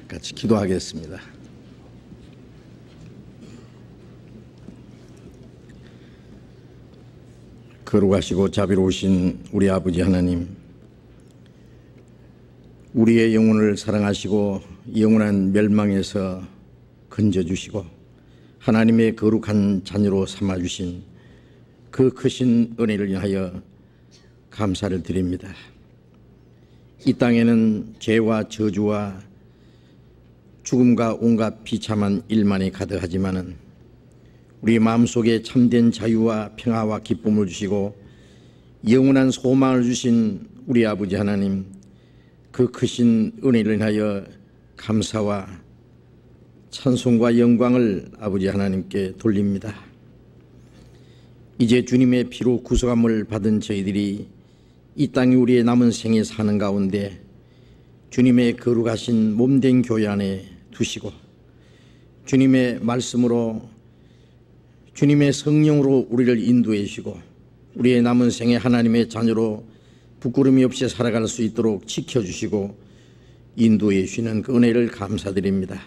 같이 기도하겠습니다. 거룩하시고 자비로우신 우리 아버지 하나님, 우리의 영혼을 사랑하시고 영원한 멸망에서 건져주시고 하나님의 거룩한 자녀로 삼아주신 그 크신 은혜를 위하여 감사를 드립니다. 이 땅에는 죄와 저주와 죽음과 온갖 비참한 일만이 가득하지만은 우리 마음속에 참된 자유와 평화와 기쁨을 주시고 영원한 소망을 주신 우리 아버지 하나님, 그 크신 은혜를 인하여 감사와 찬송과 영광을 아버지 하나님께 돌립니다. 이제 주님의 피로 구속함을 받은 저희들이 이 땅이 우리의 남은 생에 사는 가운데 주님의 거룩하신 몸된 교회 안에 두시고 주님의 말씀으로 주님의 성령으로 우리를 인도해 주시고 우리의 남은 생에 하나님의 자녀로 부끄러움이 없이 살아갈 수 있도록 지켜주시고 인도해 주시는 그 은혜를 감사드립니다.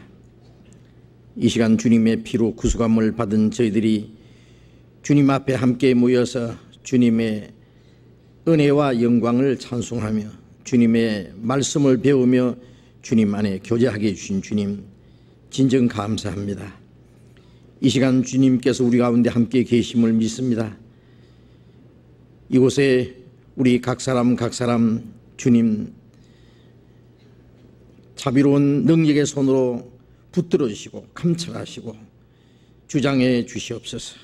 이 시간 주님의 피로 구속함을 받은 저희들이 주님 앞에 함께 모여서 주님의 은혜와 영광을 찬송하며 주님의 말씀을 배우며 주님 안에 교제하게 해주신 주님, 진정 감사합니다. 이 시간 주님께서 우리 가운데 함께 계심을 믿습니다. 이곳에 우리 각 사람 주님 자비로운 능력의 손으로 붙들어 주시고 감찰하시고 주장해 주시옵소서.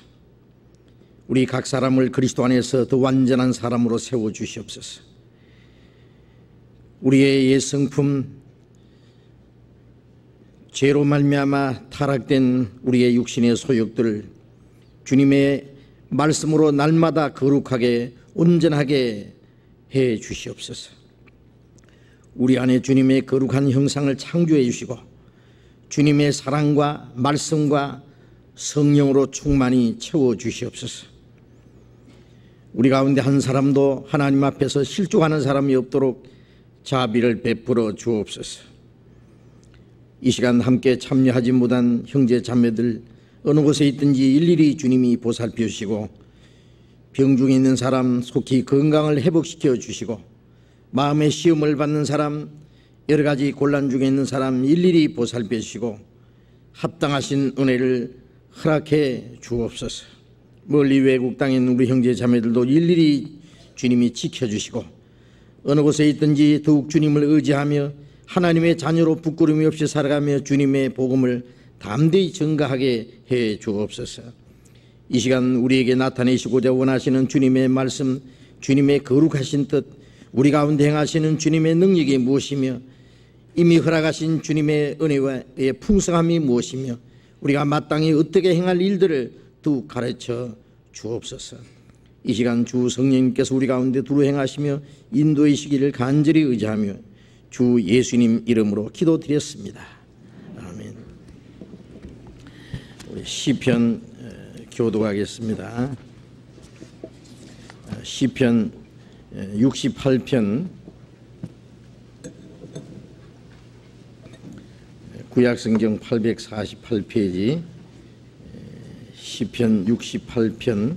우리 각 사람을 그리스도 안에서 더 완전한 사람으로 세워 주시옵소서. 우리의 옛 성품, 죄로 말미암아 타락된 우리의 육신의 소욕들을 주님의 말씀으로 날마다 거룩하게 온전하게 해 주시옵소서. 우리 안에 주님의 거룩한 형상을 창조해 주시고 주님의 사랑과 말씀과 성령으로 충만히 채워 주시옵소서. 우리 가운데 한 사람도 하나님 앞에서 실족하는 사람이 없도록 자비를 베풀어 주옵소서. 이 시간 함께 참여하지 못한 형제 자매들 어느 곳에 있든지 일일이 주님이 보살펴 주시고 병중에 있는 사람 속히 건강을 회복시켜 주시고 마음의 시험을 받는 사람, 여러 가지 곤란 중에 있는 사람 일일이 보살펴 주시고 합당하신 은혜를 허락해 주옵소서. 멀리 외국 땅에 있는 우리 형제 자매들도 일일이 주님이 지켜주시고 어느 곳에 있든지 더욱 주님을 의지하며 하나님의 자녀로 부끄러움이 없이 살아가며 주님의 복음을 담대히 전가하게 해 주옵소서. 이 시간 우리에게 나타내시고자 원하시는 주님의 말씀, 주님의 거룩하신 뜻, 우리 가운데 행하시는 주님의 능력이 무엇이며 이미 허락하신 주님의 은혜의 풍성함이 무엇이며 우리가 마땅히 어떻게 행할 일들을 더욱 가르쳐 주옵소서. 이 시간 주 성령님께서 우리 가운데 두루 행하시며 인도해 주시기를 간절히 의지하며 주 예수님 이름으로 기도드렸습니다. 아멘. 우리 시편 교독하겠습니다. 시편 68편, 구약성경 848페이지 시편 68편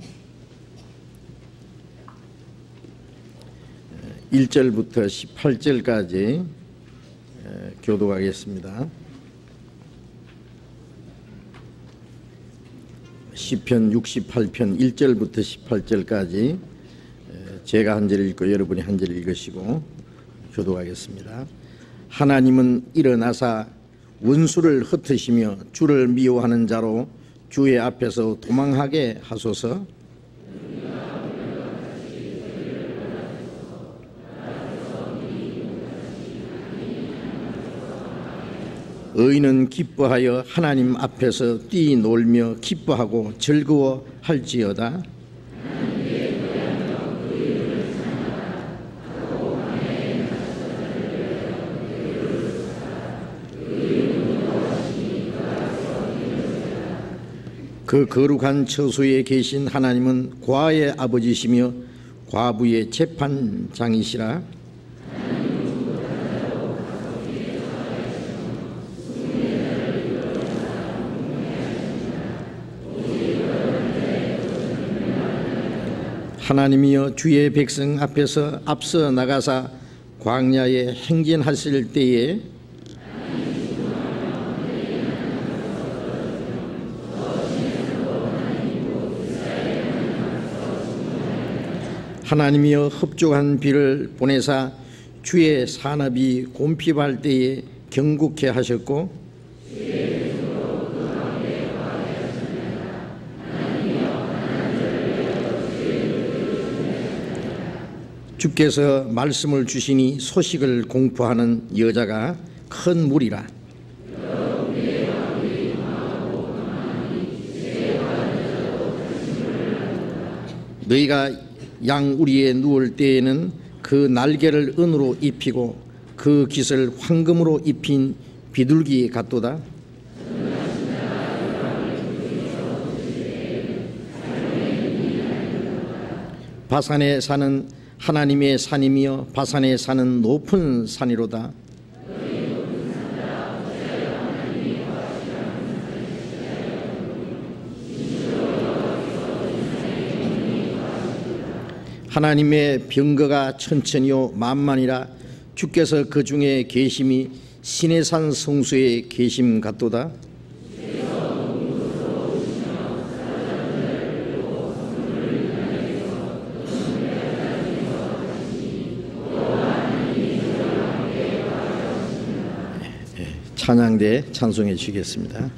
1절부터 18절까지 교독하겠습니다. 시편 68편 1절부터 18절까지 제가 한 절 읽고 여러분이 한 절 읽으시고 교독하겠습니다. 하나님은 일어나사 원수를 흩으시며 주를 미워하는 자로 주의 앞에서 도망하게 하소서. 의인은 기뻐하여 하나님 앞에서 뛰놀며 기뻐하고 즐거워할지어다. 그 거룩한 처소에 계신 하나님은 과의 아버지시며 과부의 재판장이시라. 하나님이여 주의 백성 앞에서 앞서 나가사 광야에 행진하실 때에 하나님이여 흡족한 비를 보내사 주의 산업이 곰핍할 때에 경고케 하셨고 주께서 말씀을 주시니 소식을 공포하는 여자가 큰 무리라. 너희가 양우리에 누울 때에는 그 날개를 은으로 입히고 그 깃을 황금으로 입힌 비둘기 같도다. 바산에 사는 하나님의 산이며 바산에 사는 높은 산이로다. 하나님의 병거가 천천히요 만만이라. 주께서 그 중에 계심이 신의 산 성수의 계심 같도다. 찬양대 찬송해 주시겠습니다.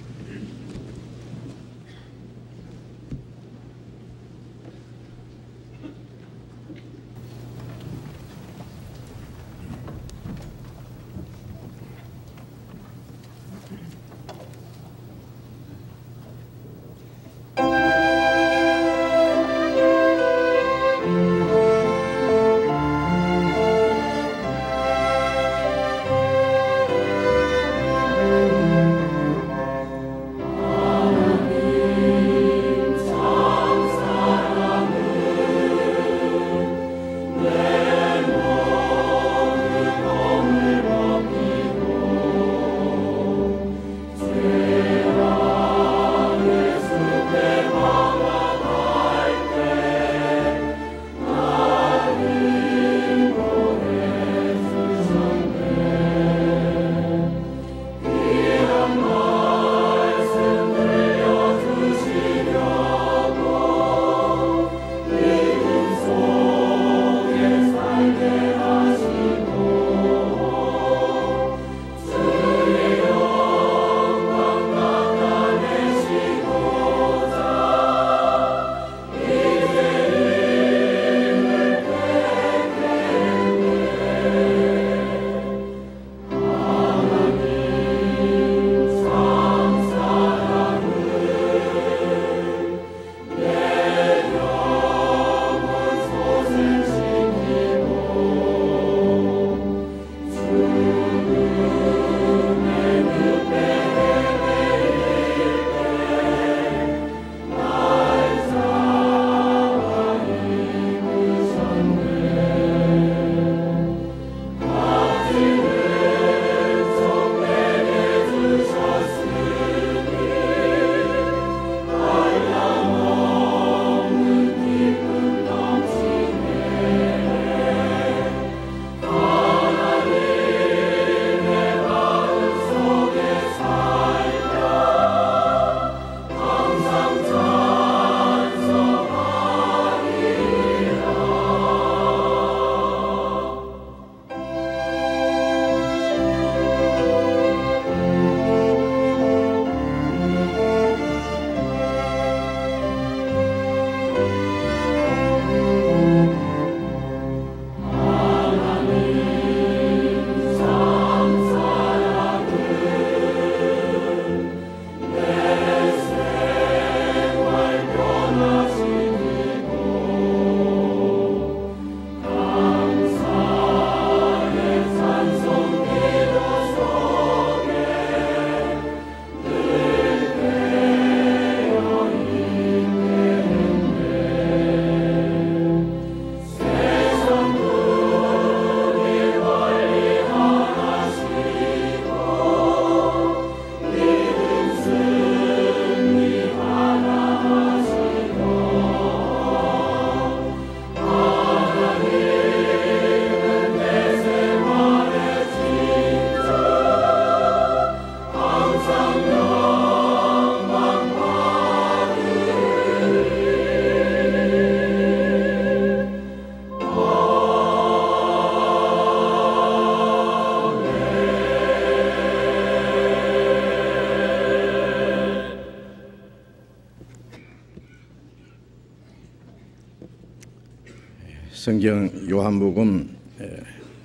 성경 요한복음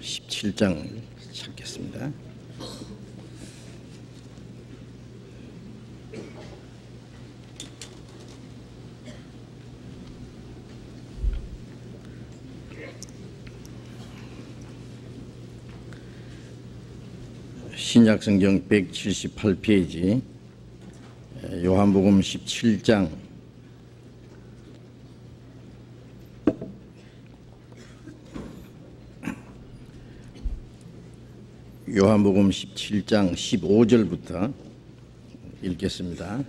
17장 찾겠습니다. 신약성경 178페이지 요한복음 17장 요한복음 17장 15절부터 읽겠습니다.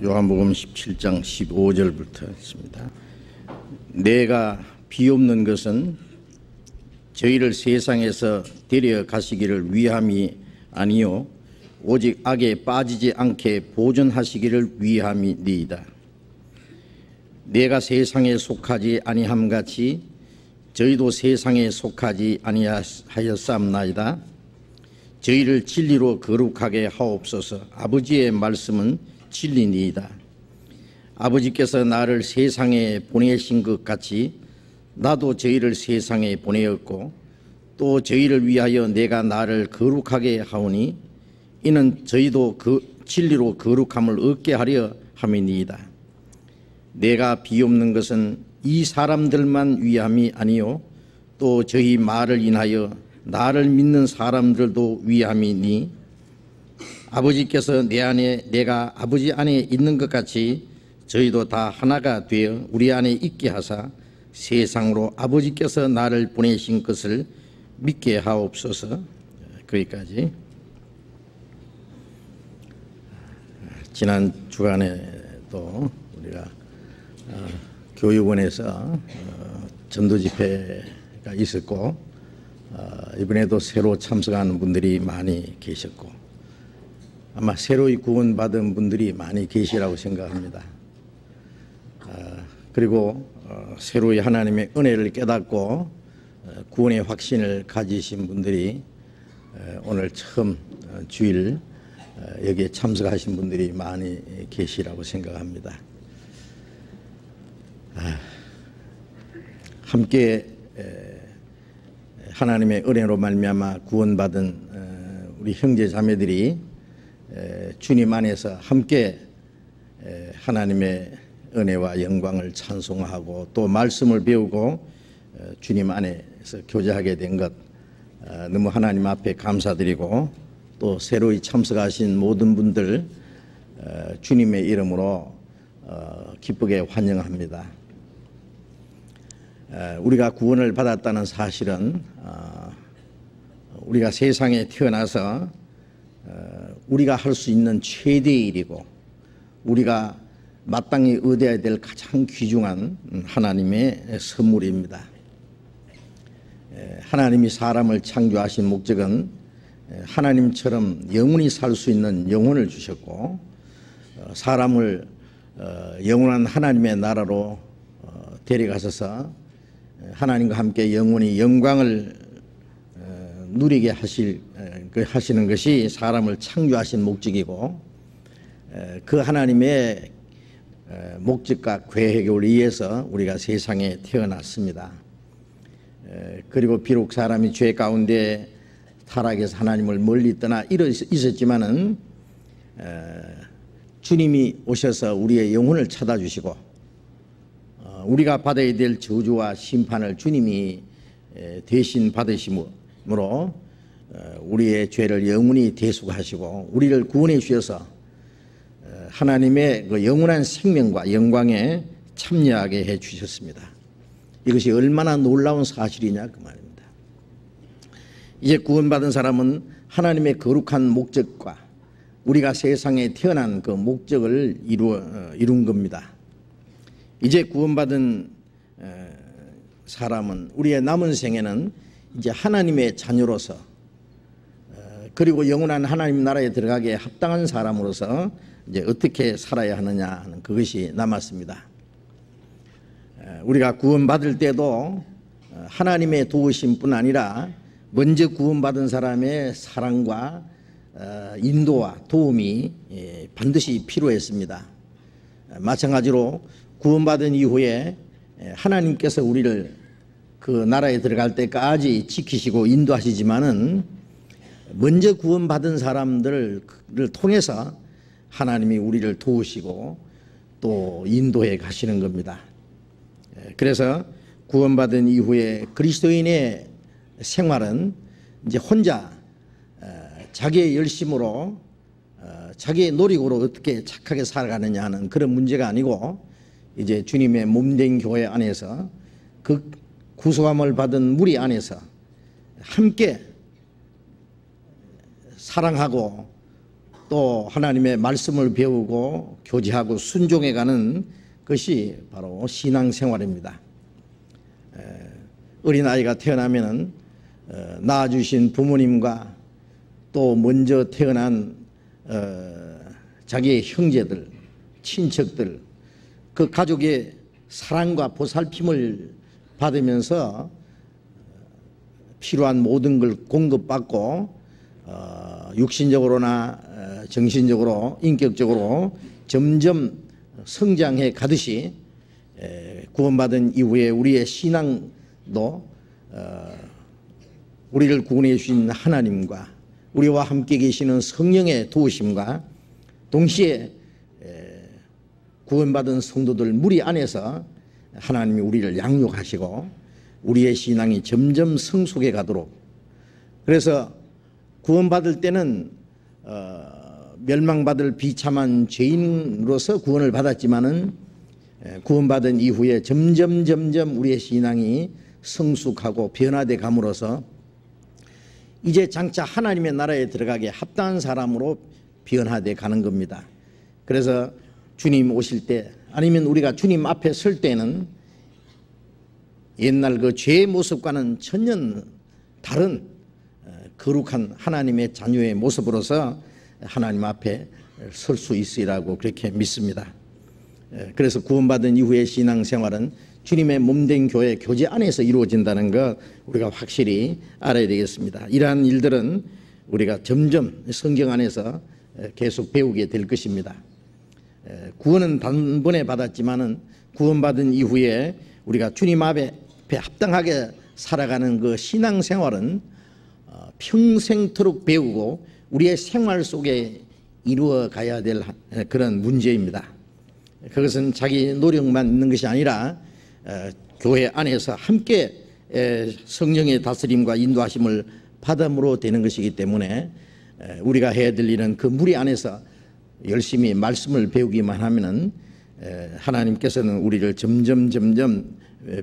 요한복음 17장 15절부터 읽습니다. 내가 비옵는 것은 저희를 세상에서 데려가시기를 위함이 아니요 오직 악에 빠지지 않게 보존하시기를 위함이니이다. 내가 세상에 속하지 아니함 같이 저희도 세상에 속하지 아니하였사옵나이다. 저희를 진리로 거룩하게 하옵소서. 아버지의 말씀은 진리니이다. 아버지께서 나를 세상에 보내신 것 같이 나도 저희를 세상에 보내었고 또 저희를 위하여 내가 나를 거룩하게 하오니 이는 저희도 그 진리로 거룩함을 얻게 하려 함이니이다. 내가 비옵는 것은 이 사람들만 위함이 아니요 또 저희 말을 인하여 나를 믿는 사람들도 위함이니 아버지께서 내 안에 내가 아버지 안에 있는 것 같이 저희도 다 하나가 되어 우리 안에 있게 하사 세상으로 아버지께서 나를 보내신 것을 믿게 하옵소서. 거기까지. 지난 주간에도 우리가 교육원에서 전도 집회가 있었고 이번에도 새로 참석하는 분들이 많이 계셨고 아마 새로이 구원받은 분들이 많이 계시라고 생각합니다. 그리고 새로이 하나님의 은혜를 깨닫고 구원의 확신을 가지신 분들이 오늘 처음 주일 여기에 참석하신 분들이 많이 계시라고 생각합니다. 함께 하나님의 은혜로 말미암아 구원받은 우리 형제 자매들이 주님 안에서 함께 하나님의 은혜와 영광을 찬송하고 또 말씀을 배우고 주님 안에서 교제하게 된 것 너무 하나님 앞에 감사드리고 또 새로이 참석하신 모든 분들 주님의 이름으로 기쁘게 환영합니다. 우리가 구원을 받았다는 사실은 우리가 세상에 태어나서 우리가 할 수 있는 최대의 일이고 우리가 마땅히 얻어야 될 가장 귀중한 하나님의 선물입니다. 하나님이 사람을 창조하신 목적은 하나님처럼 영원히 살 수 있는 영혼을 주셨고 사람을 영원한 하나님의 나라로 데려가셔서 하나님과 함께 영원히 영광을 누리게 하시는 것이 사람을 창조하신 목적이고 그 하나님의 목적과 계획을 위해서 우리가 세상에 태어났습니다. 그리고 비록 사람이 죄 가운데 타락해서 하나님을 멀리 떠나 있었지만은 주님이 오셔서 우리의 영혼을 찾아주시고 우리가 받아야 될 저주와 심판을 주님이 대신 받으심으로 우리의 죄를 영원히 대속하시고 우리를 구원해 주셔서 하나님의 그 영원한 생명과 영광에 참여하게 해 주셨습니다. 이것이 얼마나 놀라운 사실이냐 그 말입니다. 이제 구원받은 사람은 하나님의 거룩한 목적과 우리가 세상에 태어난 그 목적을 이룬 겁니다. 이제 구원받은 사람은 우리의 남은 생에는 이제 하나님의 자녀로서 그리고 영원한 하나님 나라에 들어가기에 합당한 사람으로서 이제 어떻게 살아야 하느냐 하는 그것이 남았습니다. 우리가 구원받을 때도 하나님의 도우심뿐 아니라 먼저 구원받은 사람의 사랑과 인도와 도움이 반드시 필요했습니다. 마찬가지로 구원받은 이후에 하나님께서 우리를 그 나라에 들어갈 때까지 지키시고 인도하시지만은 먼저 구원받은 사람들을 통해서 하나님이 우리를 도우시고 또 인도해 가시는 겁니다. 그래서 구원받은 이후에 그리스도인의 생활은 이제 혼자 자기의 열심으로 자기의 노력으로 어떻게 착하게 살아가느냐 하는 그런 문제가 아니고 이제 주님의 몸된 교회 안에서 그 구속함을 받은 무리 안에서 함께 사랑하고 또 하나님의 말씀을 배우고 교제하고 순종해가는 것이 바로 신앙생활입니다. 어린아이가 태어나면은 낳아주신 부모님과 또 먼저 태어난 자기의 형제들, 친척들, 그 가족의 사랑과 보살핌을 받으면서 필요한 모든 걸 공급받고 육신적으로나 정신적으로 인격적으로 점점 성장해 가듯이 구원받은 이후에 우리의 신앙도 우리를 구원해 주신 하나님과 우리와 함께 계시는 성령의 도우심과 동시에 구원받은 성도들 무리 안에서 하나님이 우리를 양육하시고 우리의 신앙이 점점 성숙해 가도록, 그래서 구원받을 때는 멸망받을 비참한 죄인으로서 구원을 받았지만은 구원받은 이후에 점점 우리의 신앙이 성숙하고 변화돼 감으로써 이제 장차 하나님의 나라에 들어가게 합당한 사람으로 변화돼 가는 겁니다. 그래서 주님 오실 때 아니면 우리가 주님 앞에 설 때는 옛날 그 죄의 모습과는 전혀 다른 거룩한 하나님의 자녀의 모습으로서 하나님 앞에 설 수 있으리라고 그렇게 믿습니다. 그래서 구원받은 이후의 신앙생활은 주님의 몸된 교회 교제 안에서 이루어진다는 것 우리가 확실히 알아야 되겠습니다. 이러한 일들은 우리가 점점 성경 안에서 계속 배우게 될 것입니다. 구원은 단번에 받았지만은 구원받은 이후에 우리가 주님 앞에 합당하게 살아가는 그 신앙생활은 평생토록 배우고 우리의 생활 속에 이루어 가야 될 그런 문제입니다. 그것은 자기 노력만 있는 것이 아니라 교회 안에서 함께 성령의 다스림과 인도하심을 받음으로 되는 것이기 때문에 우리가 해야 될 일은 그 무리 안에서 열심히 말씀을 배우기만 하면은 하나님께서는 우리를 점점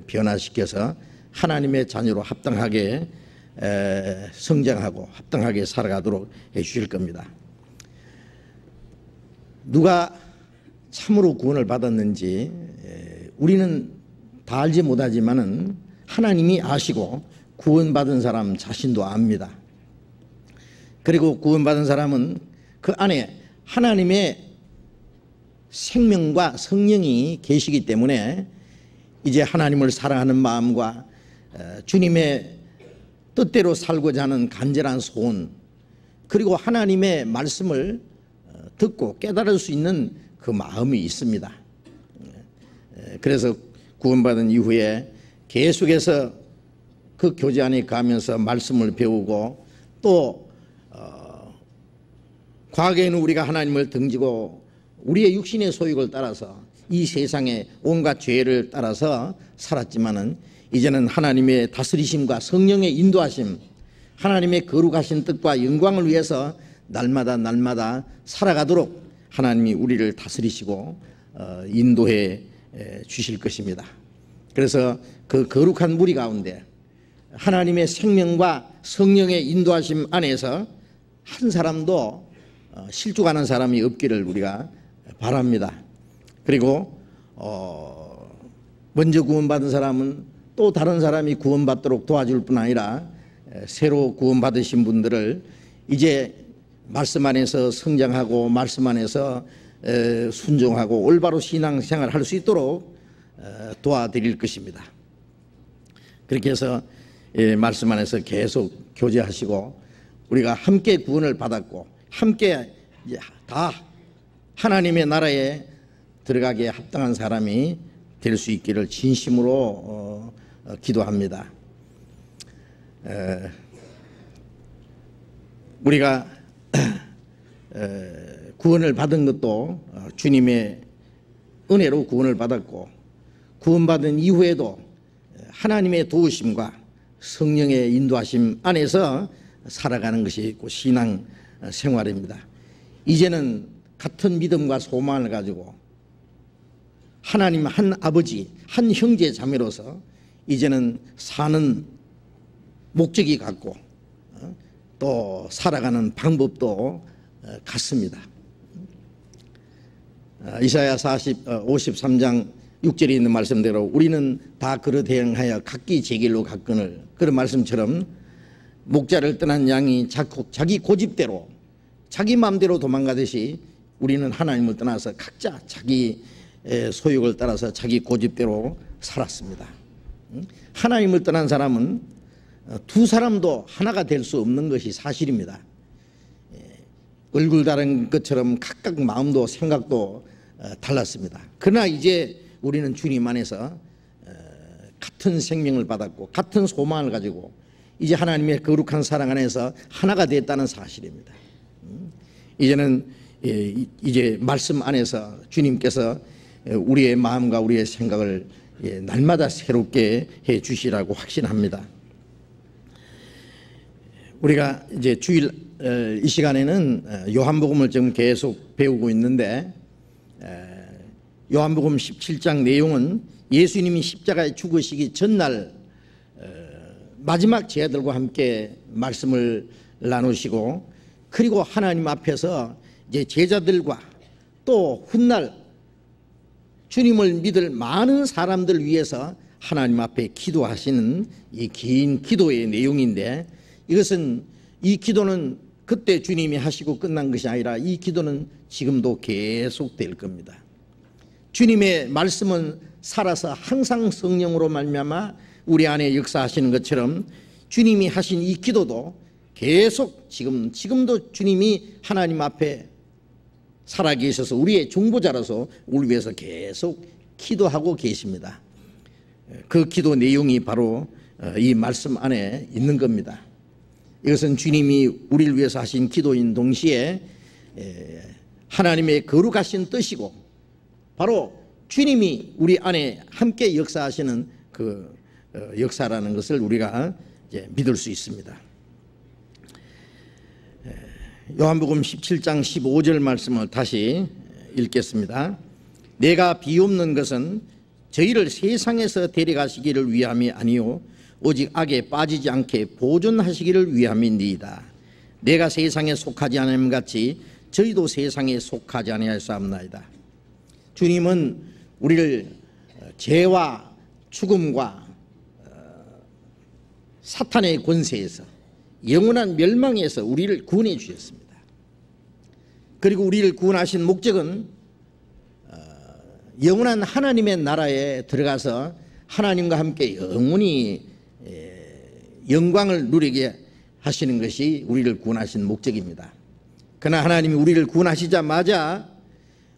변화시켜서 하나님의 자녀로 합당하게 성장하고 합당하게 살아가도록 해 주실 겁니다. 누가 참으로 구원을 받았는지 우리는 다 알지 못하지만은 하나님이 아시고 구원받은 사람 자신도 압니다. 그리고 구원받은 사람은 그 안에 하나님의 생명과 성령이 계시기 때문에 이제 하나님을 사랑하는 마음과 주님의 뜻대로 살고자 하는 간절한 소원, 그리고 하나님의 말씀을 듣고 깨달을 수 있는 그 마음이 있습니다. 그래서 구원받은 이후에 계속해서 그 교제 안에 가면서 말씀을 배우고 또 과거에는 우리가 하나님을 등지고 우리의 육신의 소욕을 따라서 이 세상의 온갖 죄를 따라서 살았지만은 이제는 하나님의 다스리심과 성령의 인도하심, 하나님의 거룩하신 뜻과 영광을 위해서 날마다 살아가도록 하나님이 우리를 다스리시고 인도해 주실 것입니다. 그래서 그 거룩한 무리 가운데 하나님의 생명과 성령의 인도하심 안에서 한 사람도 실족하는 사람이 없기를 우리가 바랍니다. 그리고 먼저 구원받은 사람은 또 다른 사람이 구원받도록 도와줄 뿐 아니라 새로 구원받으신 분들을 이제 말씀 안에서 성장하고 말씀 안에서 순종하고 올바로 신앙생활을 할 수 있도록 도와드릴 것입니다. 그렇게 해서 말씀 안에서 계속 교제하시고 우리가 함께 구원을 받았고 함께 다 하나님의 나라에 들어가기에 합당한 사람이 될 수 있기를 진심으로 기도합니다. 우리가 구원을 받은 것도 주님의 은혜로 구원을 받았고, 구원받은 이후에도 하나님의 도우심과 성령의 인도하심 안에서 살아가는 것이 곧 신앙 생활입니다. 이제는 같은 믿음과 소망을 가지고 하나님 한 아버지, 한 형제 자매로서 이제는 사는 목적이 같고 또 살아가는 방법도 같습니다. 이사야 53장 6절에 있는 말씀대로 우리는 다 그릇 행하여 각기 제 길로 갔거늘, 그런 말씀처럼 목자를 떠난 양이 자기 고집대로 자기 마음대로 도망가듯이 우리는 하나님을 떠나서 각자 자기 소욕을 따라서 자기 고집대로 살았습니다. 하나님을 떠난 사람은 두 사람도 하나가 될 수 없는 것이 사실입니다. 얼굴 다른 것처럼 각각 마음도 생각도 달랐습니다. 그러나 이제 우리는 주님 안에서 같은 생명을 받았고 같은 소망을 가지고 이제 하나님의 거룩한 사랑 안에서 하나가 됐다는 사실입니다. 이제는 이제 말씀 안에서 주님께서 우리의 마음과 우리의 생각을 날마다 새롭게 해 주시라고 확신합니다. 우리가 이제 주일 이 시간에는 요한복음을 지금 계속 배우고 있는데, 요한복음 17장 내용은 예수님이 십자가에 죽으시기 전날 마지막 제자들과 함께 말씀을 나누시고, 그리고 하나님 앞에서 이제 제자들과 또 훗날 주님을 믿을 많은 사람들 위해서 하나님 앞에 기도하시는 이 긴 기도의 내용인데, 이것은 이 기도는 그때 주님이 하시고 끝난 것이 아니라 이 기도는 지금도 계속 될 겁니다. 주님의 말씀은 살아서 항상 성령으로 말미암아 우리 안에 역사하시는 것처럼 주님이 하신 이 기도도 계속 지금도 주님이 하나님 앞에 살아계셔서 우리의 중보자로서 우리 위해서 계속 기도하고 계십니다. 그 기도 내용이 바로 이 말씀 안에 있는 겁니다. 이것은 주님이 우리를 위해서 하신 기도인 동시에 하나님의 거룩하신 뜻이고 바로 주님이 우리 안에 함께 역사하시는 그 역사라는 것을 우리가 이제 믿을 수 있습니다. 요한복음 17장 15절 말씀을 다시 읽겠습니다. 내가 비옵는 것은 저희를 세상에서 데려가시기를 위함이 아니요 오직 악에 빠지지 않게 보존하시기를 위함이니이다. 내가 세상에 속하지 않음 같이 저희도 세상에 속하지 아니하였사옵나이다. 주님은 우리를 죄와 죽음과 사탄의 권세에서 영원한 멸망에서 우리를 구원해 주셨습니다. 그리고 우리를 구원하신 목적은 영원한 하나님의 나라에 들어가서 하나님과 함께 영원히 영광을 누리게 하시는 것이 우리를 구원하신 목적입니다. 그러나 하나님이 우리를 구원하시자마자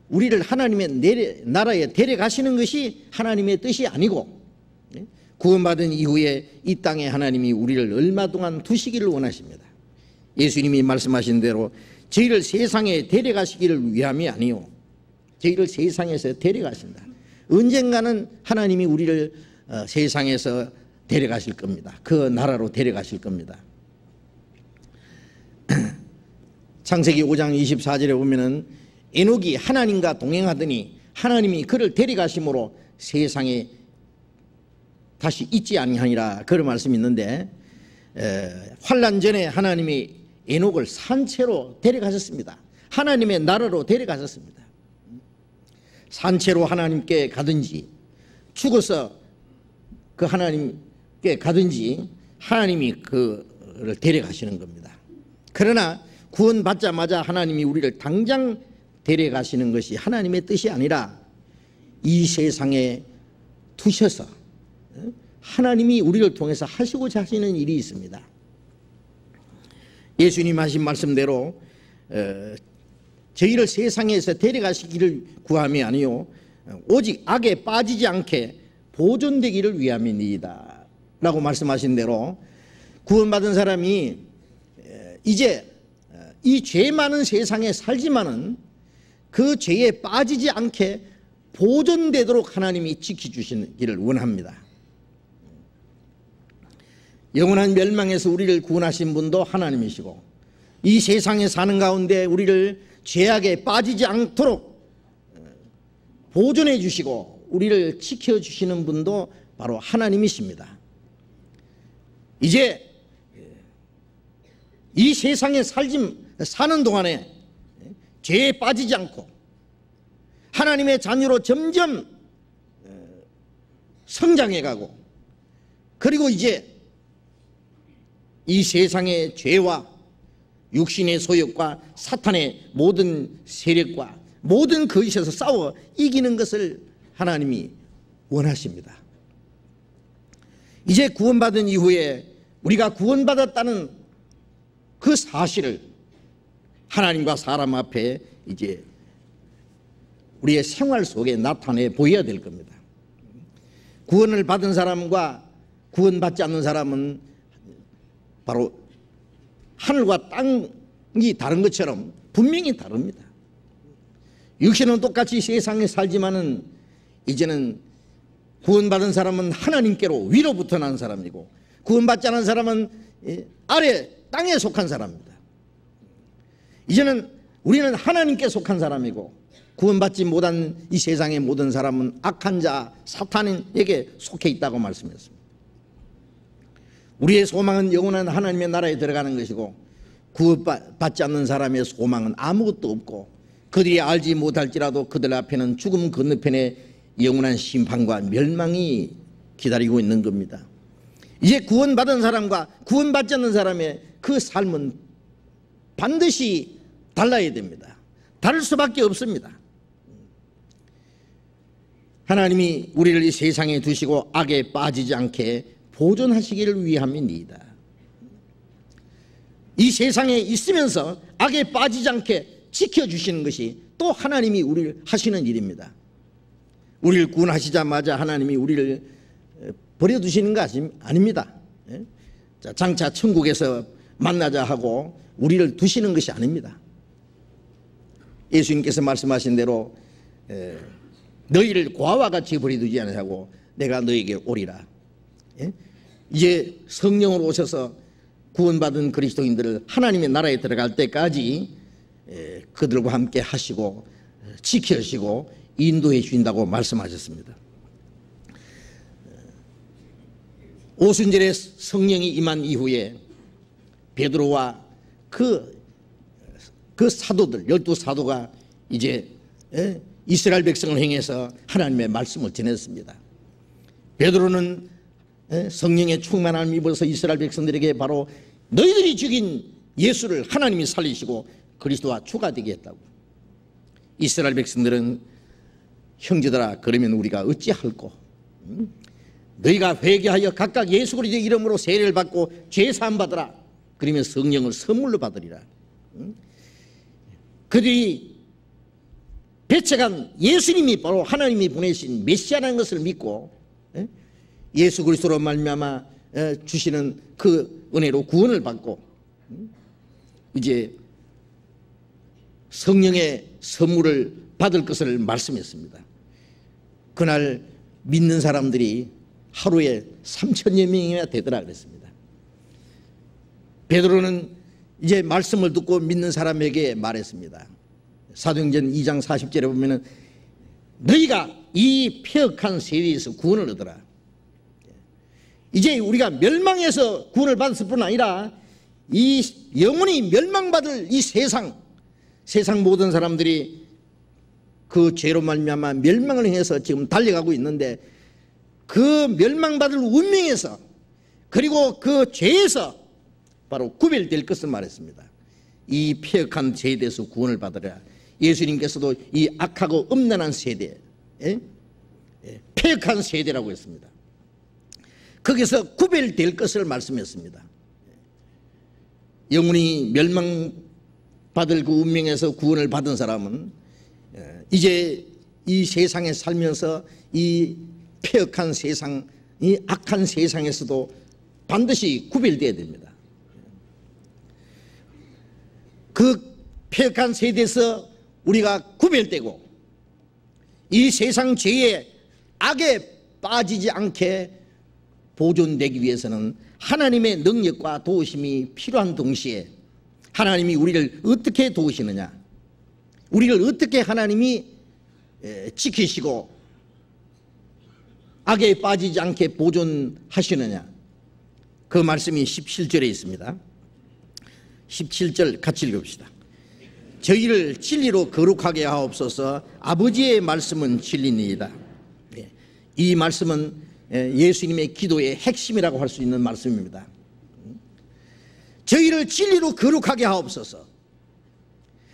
우리를 하나님의 나라에 데려가시는 것이 하나님의 뜻이 아니고, 구원받은 이후에 이 땅에 하나님이 우리를 얼마 동안 두시기를 원하십니다. 예수님이 말씀하신 대로 저희를 세상에 데려가시기를 위함이 아니요 저희를 세상에서 데려가신다. 언젠가는 하나님이 우리를 세상에서 데려가실 겁니다. 그 나라로 데려가실 겁니다. 창세기 5장 24절에 보면은 에녹이 하나님과 동행하더니 하나님이 그를 데려가심으로 세상에 다시 있지 아니하니라, 그런 말씀이 있는데, 환난 전에 하나님이 에녹을 산채로 데려가셨습니다. 하나님의 나라로 데려가셨습니다. 산채로 하나님께 가든지 죽어서 그 하나님께 가든지 하나님이 그를 데려가시는 겁니다. 그러나 구원받자마자 하나님이 우리를 당장 데려가시는 것이 하나님의 뜻이 아니라 이 세상에 두셔서 하나님이 우리를 통해서 하시고자 하시는 일이 있습니다. 예수님 하신 말씀대로 저희를 세상에서 데려가시기를 구함이 아니요 오직 악에 빠지지 않게 보존되기를 위함이니이다 라고 말씀하신 대로 구원받은 사람이 이제 이 죄 많은 세상에 살지만은 그 죄에 빠지지 않게 보존되도록 하나님이 지켜주시기를 원합니다. 영원한 멸망에서 우리를 구원하신 분도 하나님이시고 이 세상에 사는 가운데 우리를 죄악에 빠지지 않도록 보존해 주시고 우리를 지켜주시는 분도 바로 하나님이십니다. 이제 이 세상에 사는 동안에 죄에 빠지지 않고 하나님의 자녀로 점점 성장해가고 그리고 이제 이 세상의 죄와 육신의 소욕과 사탄의 모든 세력과 모든 거짓에서 싸워 이기는 것을 하나님이 원하십니다. 이제 구원받은 이후에 우리가 구원받았다는 그 사실을 하나님과 사람 앞에 이제 우리의 생활 속에 나타내 보여야 될 겁니다. 구원을 받은 사람과 구원받지 않는 사람은 바로 하늘과 땅이 다른 것처럼 분명히 다릅니다. 육신은 똑같이 세상에 살지만은 이제는 구원받은 사람은 하나님께로 위로부터 난 사람이고 구원받지 않은 사람은 아래 땅에 속한 사람입니다. 이제는 우리는 하나님께 속한 사람이고 구원받지 못한 이 세상의 모든 사람은 악한 자 사탄에게 속해 있다고 말씀했습니다. 우리의 소망은 영원한 하나님의 나라에 들어가는 것이고 구원받지 않는 사람의 소망은 아무것도 없고 그들이 알지 못할지라도 그들 앞에는 죽음 건너편에 영원한 심판과 멸망이 기다리고 있는 겁니다. 이제 구원받은 사람과 구원받지 않는 사람의 그 삶은 반드시 달라야 됩니다. 다를 수밖에 없습니다. 하나님이 우리를 이 세상에 두시고 악에 빠지지 않게 보존하시기를 위함이니이다. 이 세상에 있으면서 악에 빠지지 않게 지켜주시는 것이 또 하나님이 우리를 하시는 일입니다. 우리를 구원하시자마자 하나님이 우리를 버려두시는 거 아닙니다. 장차 천국에서 만나자 하고 우리를 두시는 것이 아닙니다. 예수님께서 말씀하신 대로 너희를 고아와 같이 버려두지 않으라고 내가 너희에게 오리라. 이제 성령으로 오셔서 구원받은 그리스도인들을 하나님의 나라에 들어갈 때까지 그들과 함께 하시고 지켜주시고 인도해 주신다고 말씀하셨습니다. 오순절에 성령이 임한 이후에 베드로와 그 사도들 12사도가 이제 이스라엘 백성을 향해서 하나님의 말씀을 전했습니다. 베드로는 성령의 충만함을 입어서 이스라엘 백성들에게 바로 너희들이 죽인 예수를 하나님이 살리시고 그리스도와 추가되게 했다고. 이스라엘 백성들은 형제들아 그러면 우리가 어찌할꼬 너희가 회개하여 각각 예수 그리스도의 이름으로 세례를 받고 죄 사함 받으라. 그러면 성령을 선물로 받으리라. 그들이 배척한 예수님이 바로 하나님이 보내신 메시아라는 것을 믿고 예수 그리스도로 말미암아 주시는 그 은혜로 구원을 받고 이제 성령의 선물을 받을 것을 말씀했습니다. 그날 믿는 사람들이 하루에 3,000여 명이나 되더라 그랬습니다. 베드로는 이제 말씀을 듣고 믿는 사람에게 말했습니다. 사도행전 2장 40절에 보면은 너희가 이 폐역한 세대에서 구원을 얻어라. 이제 우리가 멸망해서 구원을 받았을 뿐 아니라 이 영원히 멸망받을 이 세상 모든 사람들이 그 죄로 말미암아 멸망을 향해서 지금 달려가고 있는데 그 멸망받을 운명에서 그리고 그 죄에서 바로 구별될 것을 말했습니다. 이 폐역한 세대에서 구원을 받으라. 예수님께서도 이 악하고 음란한 세대, 폐역한 세대라고 했습니다. 거기서 구별될 것을 말씀했습니다. 영원히 멸망받을 그 운명에서 구원을 받은 사람은 이제 이 세상에 살면서 이 폐역한 세상, 이 악한 세상에서도 반드시 구별되어야 됩니다. 그 폐역한 세대에서 우리가 구별되고 이 세상 죄의 악에 빠지지 않게 보존되기 위해서는 하나님의 능력과 도우심이 필요한 동시에 하나님이 우리를 어떻게 도우시느냐, 우리를 어떻게 하나님이 지키시고 악에 빠지지 않게 보존하시느냐, 그 말씀이 17절에 있습니다. 17절 같이 읽읍시다. 저희를 진리로 거룩하게 하옵소서. 아버지의 말씀은 진리니이다. 이 말씀은 예수님의 기도의 핵심이라고 할 수 있는 말씀입니다. 저희를 진리로 거룩하게 하옵소서.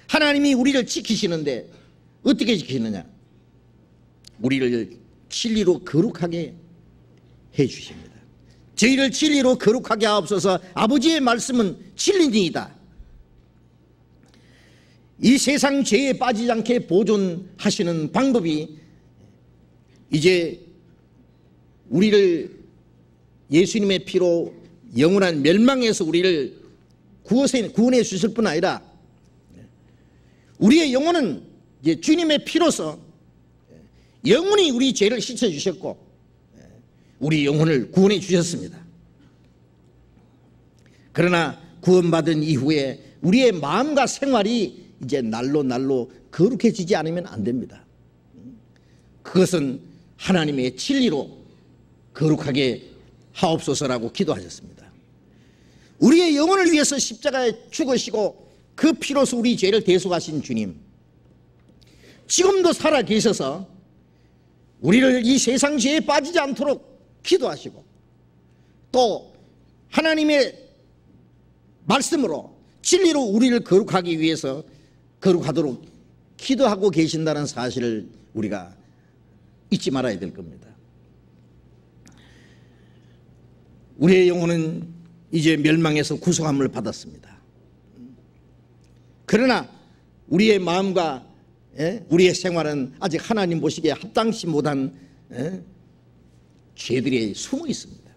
하나님이 우리를 지키시는데 어떻게 지키느냐? 우리를 진리로 거룩하게 해 주십니다. 저희를 진리로 거룩하게 하옵소서. 아버지의 말씀은 진리니이다. 이 세상 죄에 빠지지 않게 보존하시는 방법이 이제 우리를 예수님의 피로 영원한 멸망에서 우리를 구원해 주실 뿐 아니라 우리의 영혼은 이제 주님의 피로서 영원히 우리 죄를 씻어 주셨고 우리 영혼을 구원해 주셨습니다. 그러나 구원받은 이후에 우리의 마음과 생활이 이제 날로 날로 거룩해지지 않으면 안 됩니다. 그것은 하나님의 진리로 거룩하게 하옵소서라고 기도하셨습니다. 우리의 영혼을 위해서 십자가에 죽으시고 그 피로서 우리 죄를 대속하신 주님, 지금도 살아 계셔서 우리를 이 세상 죄에 빠지지 않도록 기도하시고 또 하나님의 말씀으로 진리로 우리를 거룩하기 위해서 거룩하도록 기도하고 계신다는 사실을 우리가 잊지 말아야 될 겁니다. 우리의 영혼은 이제 멸망에서 구속함을 받았습니다. 그러나 우리의 마음과 우리의 생활은 아직 하나님 보시기에 합당치 못한 죄들이 숨어 있습니다.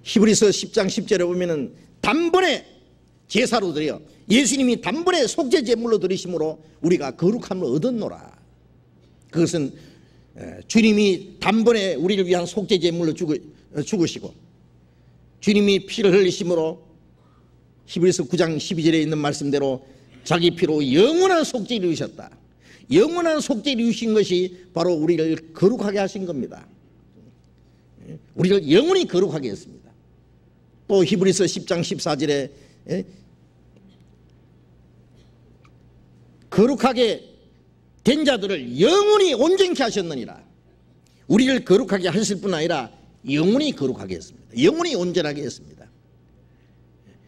히브리서 10장 10절에 보면은 단번에 제사로 드려 예수님이 단번에 속죄 제물로 드리심으로 우리가 거룩함을 얻었노라. 그것은 주님이 단번에 우리를 위한 속죄 제물로 죽으시고 주님이 피를 흘리심으로 히브리서 9장 12절에 있는 말씀대로 자기 피로 영원한 속죄를 이루셨다. 영원한 속죄를 이루신 것이 바로 우리를 거룩하게 하신 겁니다. 우리를 영원히 거룩하게 했습니다. 또 히브리서 10장 14절에 거룩하게 된 자들을 영원히 온전케 하셨느니라. 우리를 거룩하게 하실 뿐 아니라 영원히 거룩하게 했습니다. 영원히 온전하게 했습니다.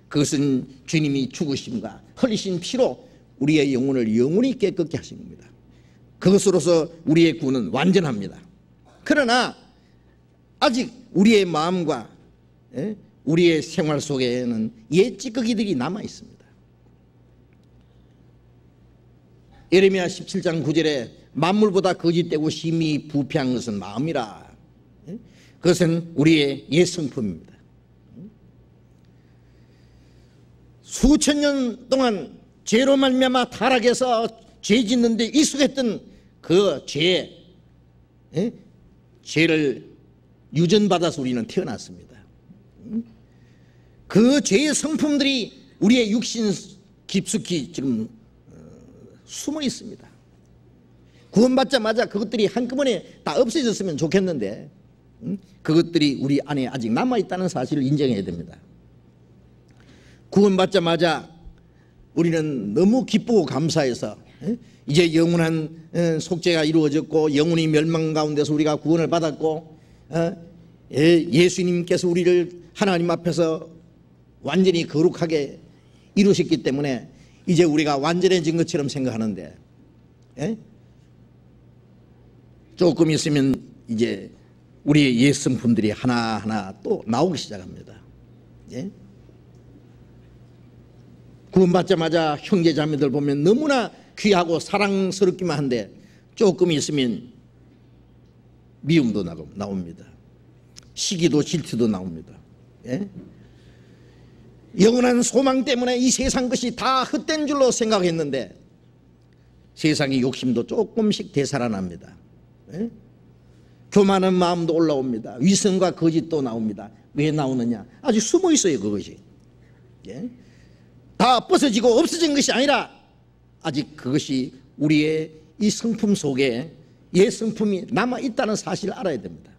그것은 주님이 죽으심과 흘리신 피로 우리의 영혼을 영원히 깨끗게 하신 겁니다. 그것으로서 우리의 구원은 완전합니다. 그러나 아직 우리의 마음과 우리의 생활 속에는 옛 찌꺼기들이 남아 있습니다. 예레미야 17장 9절에 만물보다 거짓되고 심히 부패한 것은 마음이라. 그것은 우리의 옛 성품입니다. 수천 년 동안 죄로 말미암아 타락해서 죄 짓는 데 익숙했던 그 죄를 유전받아서 우리는 태어났습니다. 그 죄의 성품들이 우리의 육신 깊숙이 지금 숨어 있습니다. 구원받자마자 그것들이 한꺼번에 다 없어졌으면 좋겠는데 그것들이 우리 안에 아직 남아있다는 사실을 인정해야 됩니다. 구원받자마자 우리는 너무 기쁘고 감사해서 이제 영원한 속죄가 이루어졌고 영원히 멸망 가운데서 우리가 구원을 받았고 예수님께서 우리를 하나님 앞에서 완전히 거룩하게 이루셨기 때문에 이제 우리가 완전해진 것처럼 생각하는데 조금 있으면 이제 우리의 옛 성품들이 하나하나 또 나오기 시작합니다. 구원받자마자 형제 자매들 보면 너무나 귀하고 사랑스럽기만 한데 조금 있으면 미움도 나옵니다. 시기도 질투도 나옵니다. 예? 영원한 소망 때문에 이 세상 것이 다 헛된 줄로 생각했는데 세상의 욕심도 조금씩 되살아납니다. 예? 교만한 마음도 올라옵니다. 위선과 거짓도 나옵니다. 왜 나오느냐? 아주 숨어 있어요, 그것이. 예? 다 벗어지고 없어진 것이 아니라 아직 그것이 우리의 이 성품 속에 옛 성품이 남아있다는 사실을 알아야 됩니다.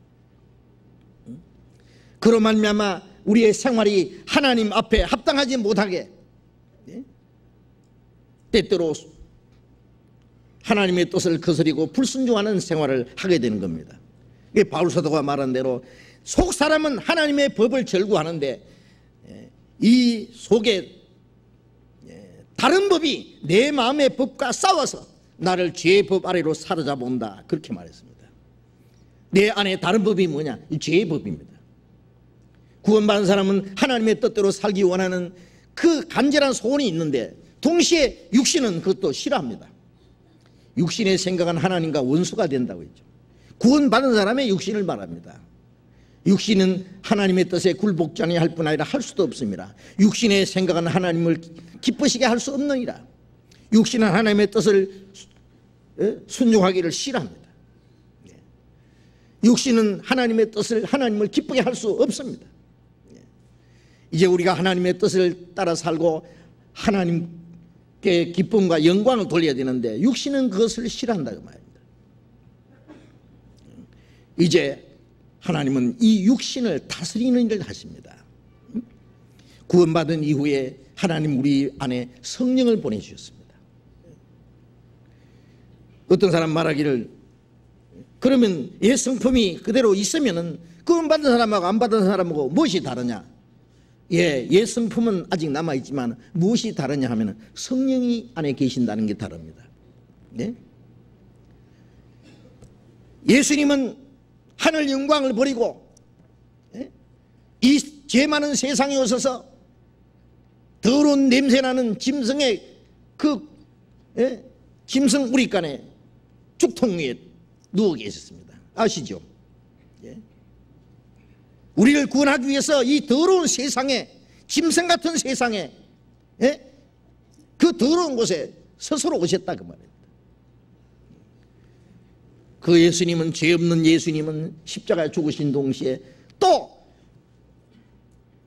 그로 말미암아 우리의 생활이 하나님 앞에 합당하지 못하게, 때때로 하나님의 뜻을 거스리고 불순종하는 생활을 하게 되는 겁니다. 바울 사도가 말한 대로 속 사람은 하나님의 법을 절구하는데 이 속에 다른 법이 내 마음의 법과 싸워서 나를 죄의 법 아래로 사로잡아온다, 그렇게 말했습니다. 내 안에 다른 법이 뭐냐? 죄의 법입니다. 구원받은 사람은 하나님의 뜻대로 살기 원하는 그 간절한 소원이 있는데 동시에 육신은 그것도 싫어합니다. 육신의 생각은 하나님과 원수가 된다고 했죠. 구원받은 사람의 육신을 말합니다. 육신은 하나님의 뜻에 굴복자니 할 뿐 아니라 할 수도 없습니다. 육신의 생각은 하나님을 기쁘시게 할 수 없느니라. 육신은 하나님의 뜻을 순종하기를 싫어합니다. 육신은 하나님의 뜻을, 하나님을 기쁘게 할 수 없습니다. 이제 우리가 하나님의 뜻을 따라 살고 하나님께 기쁨과 영광을 돌려야 되는데 육신은 그것을 싫어한다고 말입니다. 이제 하나님은 이 육신을 다스리는 일을 하십니다. 구원받은 이후에 하나님 우리 안에 성령을 보내주셨습니다. 어떤 사람 말하기를, 그러면 옛 성품이 그대로 있으면 구원받은 사람하고 안 받은 사람하고 무엇이 다르냐? 옛 성품은 아직 남아있지만 무엇이 다르냐 하면 성령이 안에 계신다는 게 다릅니다. 네? 예수님은 하늘 영광을 버리고 이 죄 많은 세상에 오셔서 더러운 냄새나는 짐승의 그 짐승 우리간에 죽통 위에 누워 계셨습니다. 아시죠? 우리를 구원하기 위해서 이 더러운 세상에, 짐승 같은 세상에, 그 더러운 곳에 스스로 오셨다 그 말입니다. 그 예수님은, 죄 없는 예수님은 십자가에 죽으신 동시에 또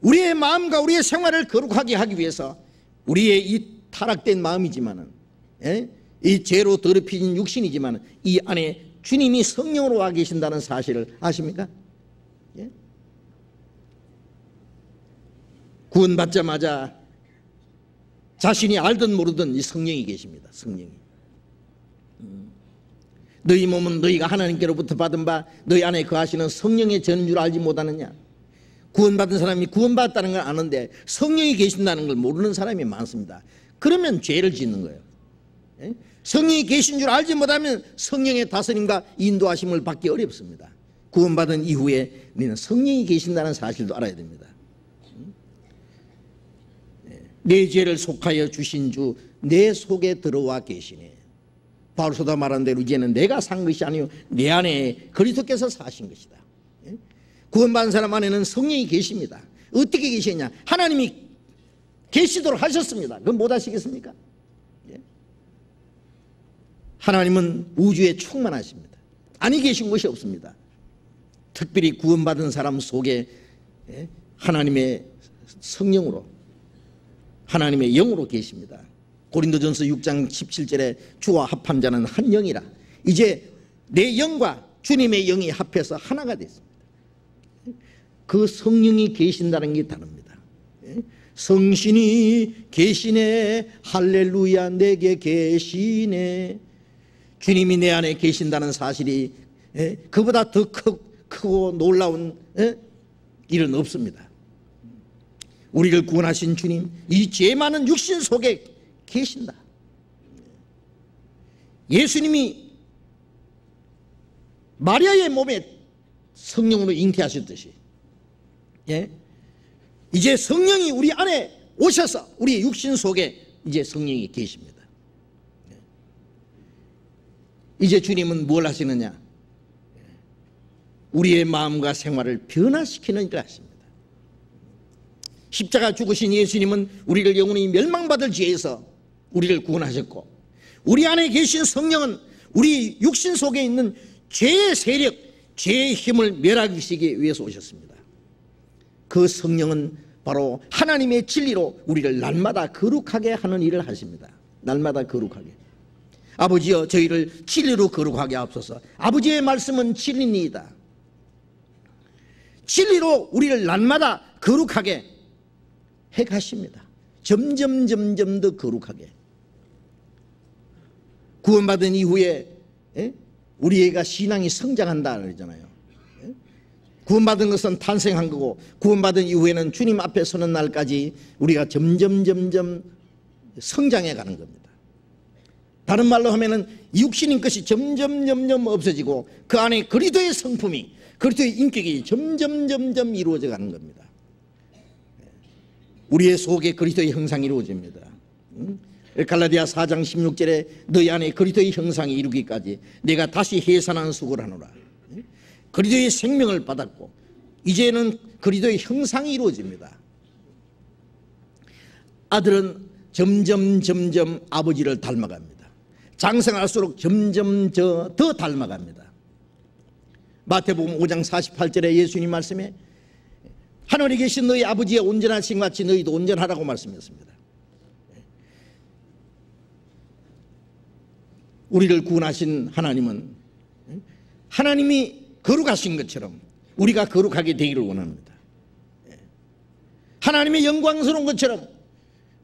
우리의 마음과 우리의 생활을 거룩하게 하기 위해서 우리의 이 타락된 마음이지만은, 이 죄로 더럽혀진 육신이지만 이 안에 주님이 성령으로 와 계신다는 사실을 아십니까? 구원받자마자 자신이 알든 모르든 이 성령이 계십니다. 성령이. 너희 몸은 너희가 하나님께로부터 받은 바 너희 안에 거하시는 성령의 전인 줄 알지 못하느냐? 구원받은 사람이 구원받았다는 걸 아는데 성령이 계신다는 걸 모르는 사람이 많습니다. 그러면 죄를 짓는 거예요. 성령이 계신 줄 알지 못하면 성령의 다스림과 인도하심을 받기 어렵습니다. 구원받은 이후에 너희는 성령이 계신다는 사실도 알아야 됩니다. 내 죄를 속하여 주신 주 내 속에 들어와 계시네. 바울 사도가 말한 대로 이제는 내가 산 것이 아니요 내 안에 그리스도께서 사신 것이다. 구원받은 사람 안에는 성령이 계십니다. 어떻게 계시냐? 하나님이 계시도록 하셨습니다. 그건 못 아시겠습니까? 하나님은 우주에 충만하십니다. 아니 계신 것이 없습니다. 특별히 구원받은 사람 속에 하나님의 성령으로, 하나님의 영으로 계십니다. 고린도전서 6장 17절에 주와 합한 자는 한 영이라. 이제 내 영과 주님의 영이 합해서 하나가 됐습니다. 그 성령이 계신다는 게 다릅니다. 성신이 계시네, 할렐루야, 내게 계시네. 주님이 내 안에 계신다는 사실이 그보다 더 크고 놀라운 일은 없습니다. 우리를 구원하신 주님, 이 죄 많은 육신 속에 계신다. 예수님이 마리아의 몸에 성령으로 잉태하셨듯이 이제 성령이 우리 안에 오셔서 우리 육신 속에 이제 성령이 계십니다. 이제 주님은 뭘 하시느냐? 우리의 마음과 생활을 변화시키는 일을 하십니다. 십자가 죽으신 예수님은 우리를 영원히 멸망받을 죄에서 우리를 구원하셨고, 우리 안에 계신 성령은 우리 육신 속에 있는 죄의 세력, 죄의 힘을 멸하시기 위해서 오셨습니다. 그 성령은 바로 하나님의 진리로 우리를 날마다 거룩하게 하는 일을 하십니다. 날마다 거룩하게. 아버지여, 저희를 진리로 거룩하게 하옵소서. 아버지의 말씀은 진리니이다. 진리로 우리를 날마다 거룩하게 해 가십니다. 점점 더 거룩하게. 구원받은 이후에 우리가 신앙이 성장한다 그러잖아요. 구원받은 것은 탄생한 거고, 구원받은 이후에는 주님 앞에 서는 날까지 우리가 점점 성장해 가는 겁니다. 다른 말로 하면은 육신인 것이 점점 없어지고, 그 안에 그리스도의 성품이, 그리스도의 인격이 점점 이루어져 가는 겁니다. 우리의 속에 그리스도의 형상이 이루어집니다. 갈라디아 4장 16절에 너희 안에 그리스도의 형상이 이루기까지 내가 다시 해산한 수고를 하노라. 그리스도의 생명을 받았고, 이제는 그리스도의 형상이 이루어집니다. 아들은 점점 아버지를 닮아갑니다. 장성할수록 점점 더 닮아갑니다. 마태복음 5장 48절에 예수님 말씀에 하늘에 계신 너희 아버지의 온전하신 같이 너희도 온전하라고 말씀했습니다. 우리를 구원하신 하나님은 하나님이 거룩하신 것처럼 우리가 거룩하게 되기를 원합니다. 하나님의 영광스러운 것처럼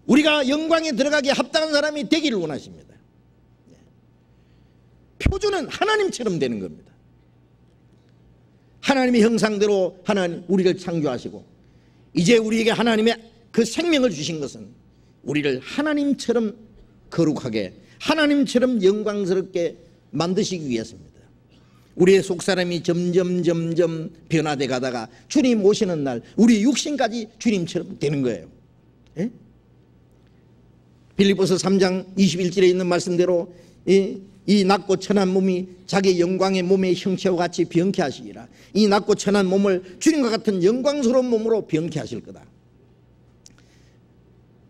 우리가 영광에 들어가게 합당한 사람이 되기를 원하십니다. 표준은 하나님처럼 되는 겁니다. 하나님의 형상대로 하나님 우리를 창조하시고, 이제 우리에게 하나님의 그 생명을 주신 것은 우리를 하나님처럼 거룩하게, 하나님처럼 영광스럽게 만드시기 위해서입니다. 우리의 속사람이 점점 변화돼 가다가 주님 오시는 날 우리 육신까지 주님처럼 되는 거예요. 예? 빌립보서 3장 21절에 있는 말씀대로 이 낮고 천한 몸이 자기 영광의 몸의 형체와 같이 병케 하시리라. 이 낮고 천한 몸을 주님과 같은 영광스러운 몸으로 병케 하실 거다.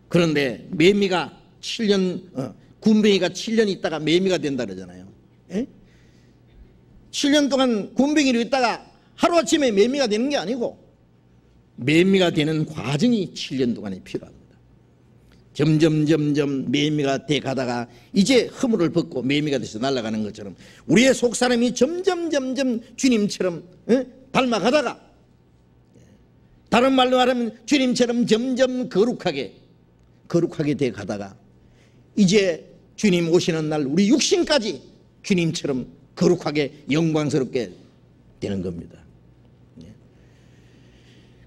그런데 매미가 7년 군뱅이가 7년 있다가 매미가 된다 그러잖아요. 예? 7년 동안 군뱅이로 있다가 하루아침에 매미가 되는 게 아니고, 매미가 되는 과정이 7년 동안이 필요합니다. 점점 매미가 돼 가다가 이제 허물을 벗고 매미가 돼서 날아가는 것처럼 우리의 속사람이 점점 주님처럼 닮아가다가, 다른 말로 말하면 주님처럼 점점 거룩하게 돼 가다가 이제 주님 오시는 날 우리 육신까지 주님처럼 거룩하게 영광스럽게 되는 겁니다.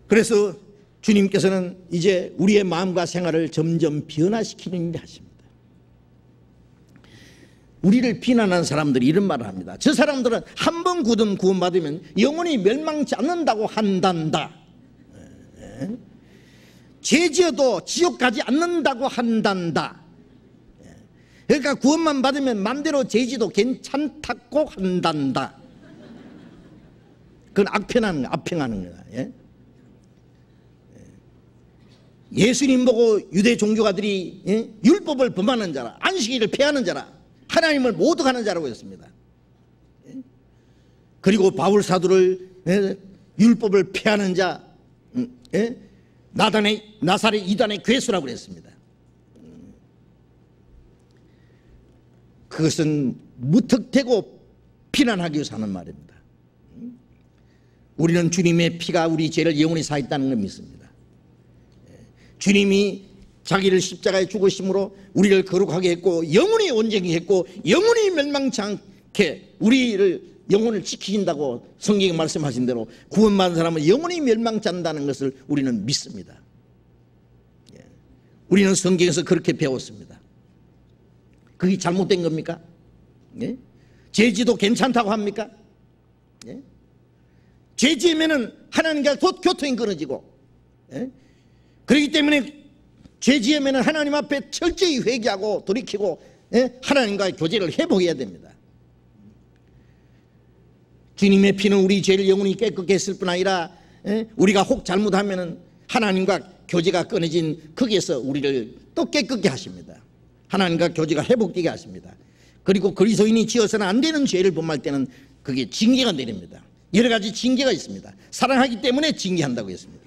그래서 주님께서는 이제 우리의 마음과 생활을 점점 변화시키는 일을 하십니다. 우리를 비난하는 사람들이 이런 말을 합니다. 저 사람들은 한 번 구원받으면 영원히 멸망치 않는다고 한단다. 죄 지어도 지옥 가지 않는다고 한단다. 그러니까 구원만 받으면 맘대로 죄지도 괜찮다고 한단다. 그건 악평하는 거야. 예? 예수님 보고 유대 종교가들이 율법을 범하는 자라, 안식일을 폐하는 자라, 하나님을 모독하는 자라고 했습니다. 그리고 바울 사도를 율법을 폐하는 자, 나사렛 이단의 괴수라고 그랬습니다. 그것은 무턱대고 비난하기 위해서 하는 말입니다. 우리는 주님의 피가 우리 죄를 영원히 사했다는 걸 믿습니다. 주님이 자기를 십자가에 죽으심으로 우리를 거룩하게 했고, 영원히 온전히 했고, 영원히 멸망치 않게 우리를 영혼을 지키신다고 성경에 말씀하신 대로 구원받은 사람은 영원히 멸망치 않는다는 것을 우리는 믿습니다. 우리는 성경에서 그렇게 배웠습니다. 그게 잘못된 겁니까? 예? 죄지도 괜찮다고 합니까? 예? 죄지으면은 하나님과 교통이 끊어지고, 예? 그렇기 때문에 죄 지으면 하나님 앞에 철저히 회개하고 돌이키고 하나님과의 교제를 회복해야 됩니다. 주님의 피는 우리 죄를 영원히 깨끗게 했을 뿐 아니라 우리가 혹 잘못하면 하나님과 교제가 끊어진 거기에서 우리를 또 깨끗게 하십니다. 하나님과 교제가 회복되게 하십니다. 그리고 그리스도인이 지어서는 안 되는 죄를 범할 때는 그게 징계가 내립니다. 여러 가지 징계가 있습니다. 사랑하기 때문에 징계한다고 했습니다.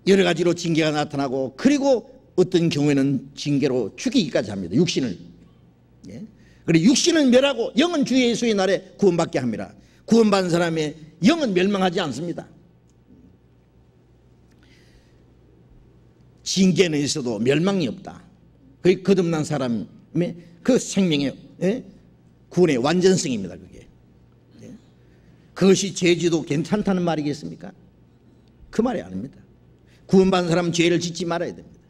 여러 가지로 징계가 나타나고, 그리고 어떤 경우에는 징계로 죽이기까지 합니다. 육신을. 그리고 육신은 멸하고 영은 주 예수의 날에 구원받게 합니다. 구원받은 사람의 영은 멸망하지 않습니다. 징계는 있어도 멸망이 없다. 그게 거듭난 사람의 그 생명의 구원의 완전성입니다. 그게. 그것이 죄지도 괜찮다는 말이겠습니까? 그 말이 아닙니다. 구원받은 사람은 죄를 짓지 말아야 됩니다.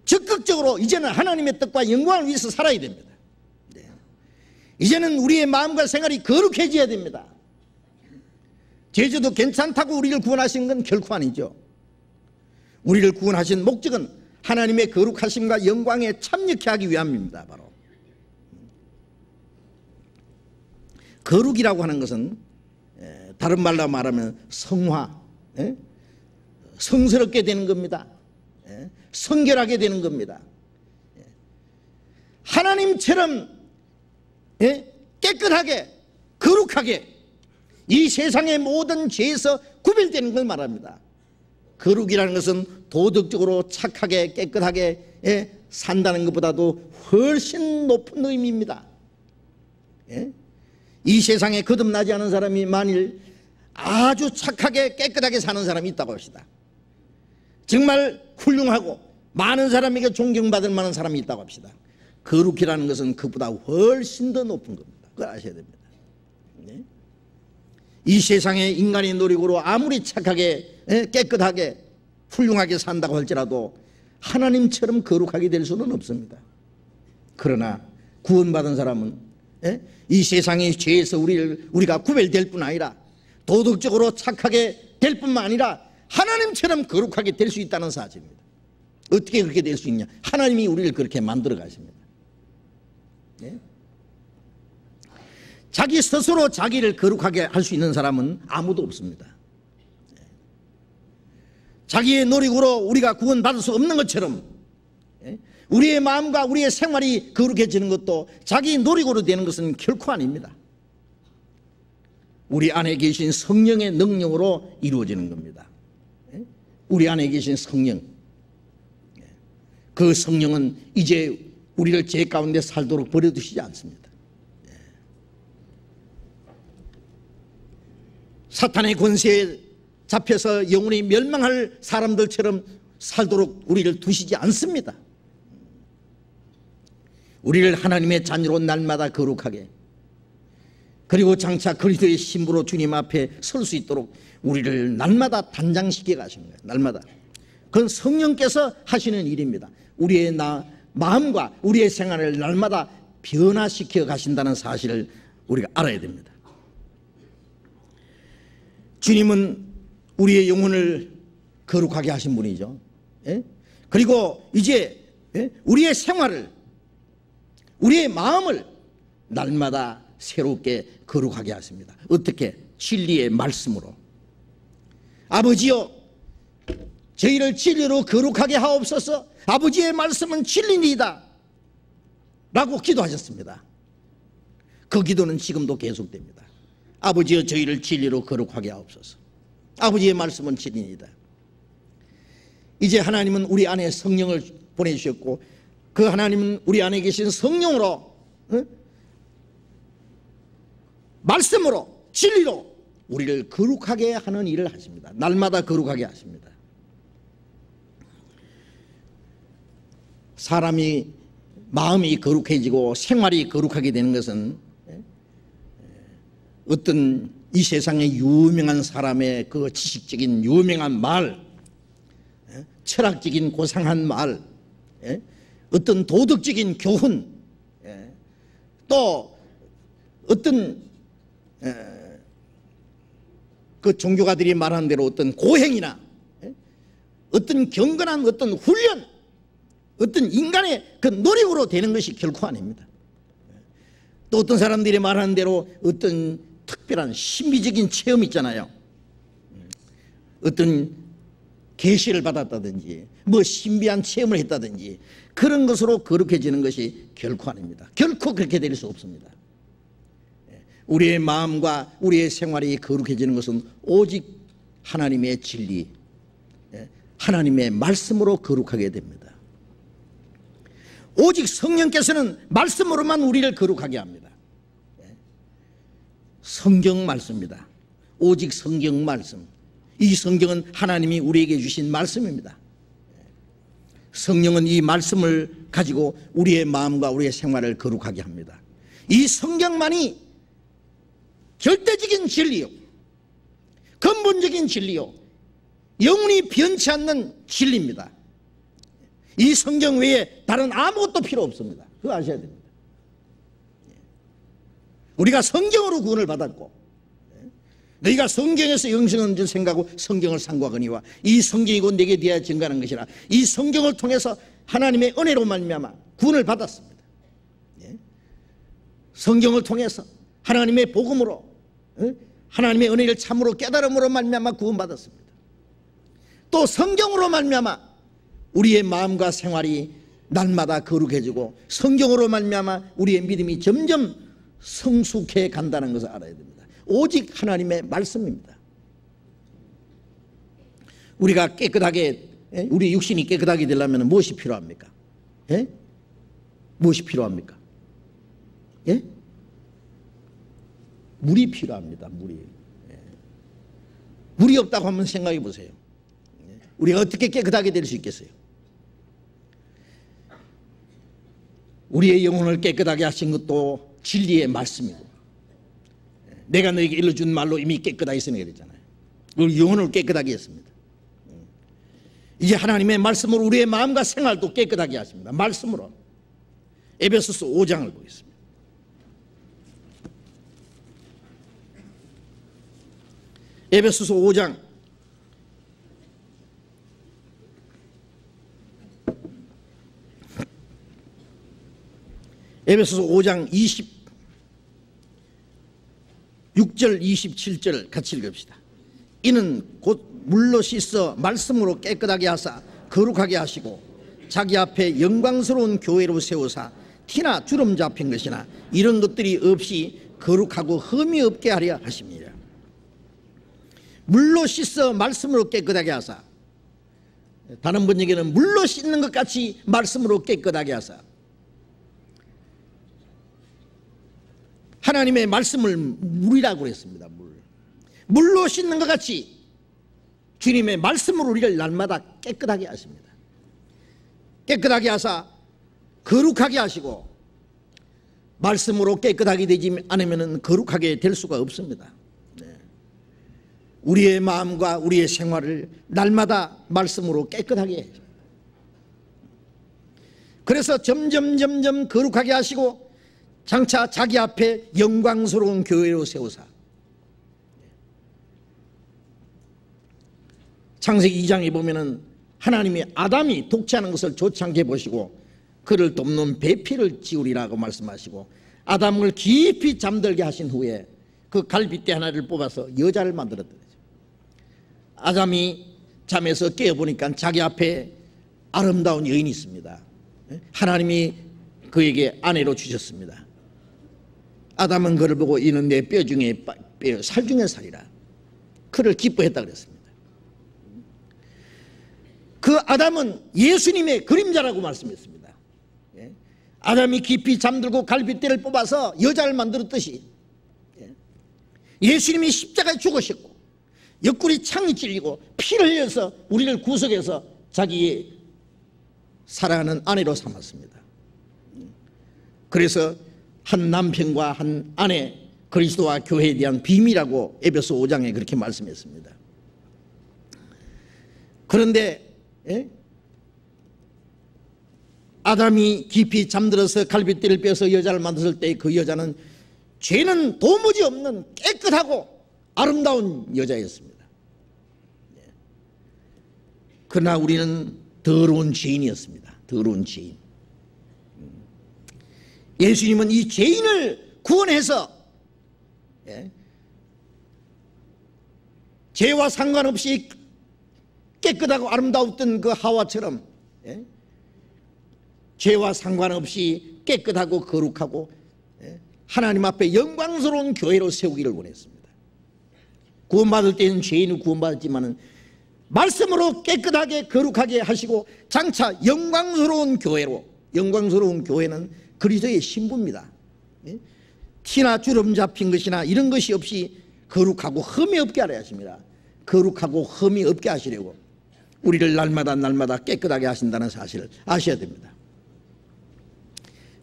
적극적으로 이제는 하나님의 뜻과 영광을 위해서 살아야 됩니다. 이제는 우리의 마음과 생활이 거룩해져야 됩니다. 죄져도 괜찮다고 우리를 구원하신 건 결코 아니죠. 우리를 구원하신 목적은 하나님의 거룩하심과 영광에 참여케 하기 위함입니다. 바로 거룩이라고 하는 것은 다른 말로 말하면 성화, 성스럽게 되는 겁니다. 성결하게 되는 겁니다. 하나님처럼 깨끗하게 거룩하게 이 세상의 모든 죄에서 구별되는 걸 말합니다. 거룩이라는 것은 도덕적으로 착하게 깨끗하게 산다는 것보다도 훨씬 높은 의미입니다. 이 세상에 거듭나지 않은 사람이 만일 아주 착하게 깨끗하게 사는 사람이 있다고 합시다. 정말 훌륭하고 많은 사람에게 존경받을 만한 사람이 있다고 합시다. 거룩이라는 것은 그보다 훨씬 더 높은 겁니다. 그걸 아셔야 됩니다. 이 세상의 인간의 노력으로 아무리 착하게 깨끗하게 훌륭하게 산다고 할지라도 하나님처럼 거룩하게 될 수는 없습니다. 그러나 구원받은 사람은 이 세상의 죄에서 우리가 구별될 뿐 아니라 도덕적으로 착하게 될 뿐만 아니라 하나님처럼 거룩하게 될 수 있다는 사실입니다. 어떻게 그렇게 될 수 있냐? 하나님이 우리를 그렇게 만들어 가십니다. 자기 스스로 자기를 거룩하게 할 수 있는 사람은 아무도 없습니다. 자기의 노력으로 우리가 구원받을 수 없는 것처럼 우리의 마음과 우리의 생활이 거룩해지는 것도 자기 노력으로 되는 것은 결코 아닙니다. 우리 안에 계신 성령의 능력으로 이루어지는 겁니다. 우리 안에 계신 성령, 그 성령은 이제 우리를 죄 가운데 살도록 버려두시지 않습니다. 사탄의 권세에 잡혀서 영원히 멸망할 사람들처럼 살도록 우리를 두시지 않습니다. 우리를 하나님의 자녀로 날마다 거룩하게, 그리고 장차 그리스도의 신부로 주님 앞에 설 수 있도록 우리를 날마다 단장시켜 가시는 거예요. 날마다. 그건 성령께서 하시는 일입니다. 우리의 마음과 우리의 생활을 날마다 변화시켜 가신다는 사실을 우리가 알아야 됩니다. 주님은 우리의 영혼을 거룩하게 하신 분이죠. 그리고 이제 우리의 생활을, 우리의 마음을 날마다 새롭게 거룩하게 하십니다. 어떻게? 진리의 말씀으로. 아버지여, 저희를 진리로 거룩하게 하옵소서. 아버지의 말씀은 진리니이다 라고 기도하셨습니다. 그 기도는 지금도 계속됩니다. 아버지여, 저희를 진리로 거룩하게 하옵소서. 아버지의 말씀은 진리니이다. 이제 하나님은 우리 안에 성령을 보내주셨고, 그 하나님은 우리 안에 계신 성령으로, 말씀으로, 진리로 우리를 거룩하게 하는 일을 하십니다. 날마다 거룩하게 하십니다. 사람이 마음이 거룩해지고 생활이 거룩하게 되는 것은 어떤 이 세상의 유명한 사람의 그 지식적인 유명한 말, 철학적인 고상한 말, 어떤 도덕적인 교훈, 또 어떤 그 종교가들이 말하는 대로 어떤 고행이나 어떤 경건한 어떤 훈련, 어떤 인간의 그 노력으로 되는 것이 결코 아닙니다. 또 어떤 사람들이 말하는 대로 어떤 특별한 신비적인 체험이 있잖아요. 어떤 계시를 받았다든지 뭐 신비한 체험을 했다든지 그런 것으로 거룩해지는 것이 결코 아닙니다. 결코 그렇게 될 수 없습니다. 우리의 마음과 우리의 생활이 거룩해지는 것은 오직 하나님의 진리, 하나님의 말씀으로 거룩하게 됩니다. 오직 성령께서는 말씀으로만 우리를 거룩하게 합니다. 성경 말씀입니다. 오직 성경 말씀. 이 성경은 하나님이 우리에게 주신 말씀입니다. 성령은 이 말씀을 가지고 우리의 마음과 우리의 생활을 거룩하게 합니다. 이 성경만이 절대적인 진리요, 근본적인 진리요, 영원히 변치 않는 진리입니다. 이 성경 외에 다른 아무것도 필요 없습니다. 그거 아셔야 됩니다. 우리가 성경으로 구원을 받았고, 너희가 성경에서 영생한 줄 생각하고 성경을 상고하거니와 이 성경이고 내게 대하여 증거하는 것이라. 이 성경을 통해서 하나님의 은혜로 말미암아 구원을 받았습니다. 성경을 통해서 하나님의 복음으로, 하나님의 은혜를 참으로 깨달음으로 말미암아 구원받았습니다. 또 성경으로 말미암아 우리의 마음과 생활이 날마다 거룩해지고 성경으로 말미암아 우리의 믿음이 점점 성숙해 간다는 것을 알아야 됩니다. 오직 하나님의 말씀입니다. 우리가 깨끗하게, 우리 육신이 깨끗하게 되려면 무엇이 필요합니까? 예? 무엇이 필요합니까? 예? 물이 필요합니다. 물이. 물이 없다고 한번 생각해 보세요. 우리가 어떻게 깨끗하게 될 수 있겠어요? 우리의 영혼을 깨끗하게 하신 것도 진리의 말씀이고, 내가 너에게 일러준 말로 이미 깨끗하게 했으니 그랬잖아요. 우리 영혼을 깨끗하게 했습니다. 이제 하나님의 말씀으로 우리의 마음과 생활도 깨끗하게 하십니다. 말씀으로. 에베소서 5장을 보겠습니다. 에베소서 5장 에베소서 5장 26절 27절 같이 읽읍시다. 이는 곧 물로 씻어 말씀으로 깨끗하게 하사 거룩하게 하시고 자기 앞에 영광스러운 교회로 세우사 티나 주름 잡힌 것이나 이런 것들이 없이 거룩하고 흠이 없게 하려 하십니다. 물로 씻어 말씀으로 깨끗하게 하사, 다른 번역에는 물로 씻는 것 같이 말씀으로 깨끗하게 하사, 하나님의 말씀을 물이라고 그랬습니다. 물로 씻는 것 같이 주님의 말씀으로 우리를 날마다 깨끗하게 하십니다. 깨끗하게 하사 거룩하게 하시고, 말씀으로 깨끗하게 되지 않으면 거룩하게 될 수가 없습니다. 우리의 마음과 우리의 생활을 날마다 말씀으로 깨끗하게 해요. 그래서 점점 거룩하게 하시고 장차 자기 앞에 영광스러운 교회로 세우사, 창세기 2장에 보면은 하나님이 아담이 독취하는 것을 좋지 않게 보시고 그를 돕는 배필을 지으리라고 말씀하시고, 아담을 깊이 잠들게 하신 후에 그 갈빗대 하나를 뽑아서 여자를 만들었더니, 아담이 잠에서 깨어보니까 자기 앞에 아름다운 여인이 있습니다. 하나님이 그에게 아내로 주셨습니다. 아담은 그를 보고 이는 내 뼈 중에 뼈, 살 중에 살이라. 그를 기뻐했다 그랬습니다. 그 아담은 예수님의 그림자라고 말씀했습니다. 아담이 깊이 잠들고 갈빗대를 뽑아서 여자를 만들었듯이 예수님이 십자가에 죽으셨고 옆구리 창이 찔리고 피를 흘려서 우리를 구속해서 자기의 사랑하는 아내로 삼았습니다. 그래서 한 남편과 한 아내, 그리스도와 교회에 대한 비밀이라고 에베소 5장에 그렇게 말씀했습니다. 그런데 아담이 깊이 잠들어서 갈빗대를 빼서 여자를 만들었을 때 그 여자는 죄는 도무지 없는 깨끗하고 아름다운 여자였습니다. 그러나 우리는 더러운 죄인이었습니다. 더러운 죄인. 예수님은 이 죄인을 구원해서 죄와 상관없이 깨끗하고 아름다웠던 그 하와처럼 죄와 상관없이 깨끗하고 거룩하고 하나님 앞에 영광스러운 교회로 세우기를 원했습니다. 구원받을 때는 죄인을 구원받았지만은 말씀으로 깨끗하게 거룩하게 하시고 장차 영광스러운 교회로, 영광스러운 교회는 그리스도의 신부입니다. 티나 주름 잡힌 것이나 이런 것이 없이 거룩하고 흠이 없게 하려 하십니다. 거룩하고 흠이 없게 하시려고 우리를 날마다 깨끗하게 하신다는 사실을 아셔야 됩니다.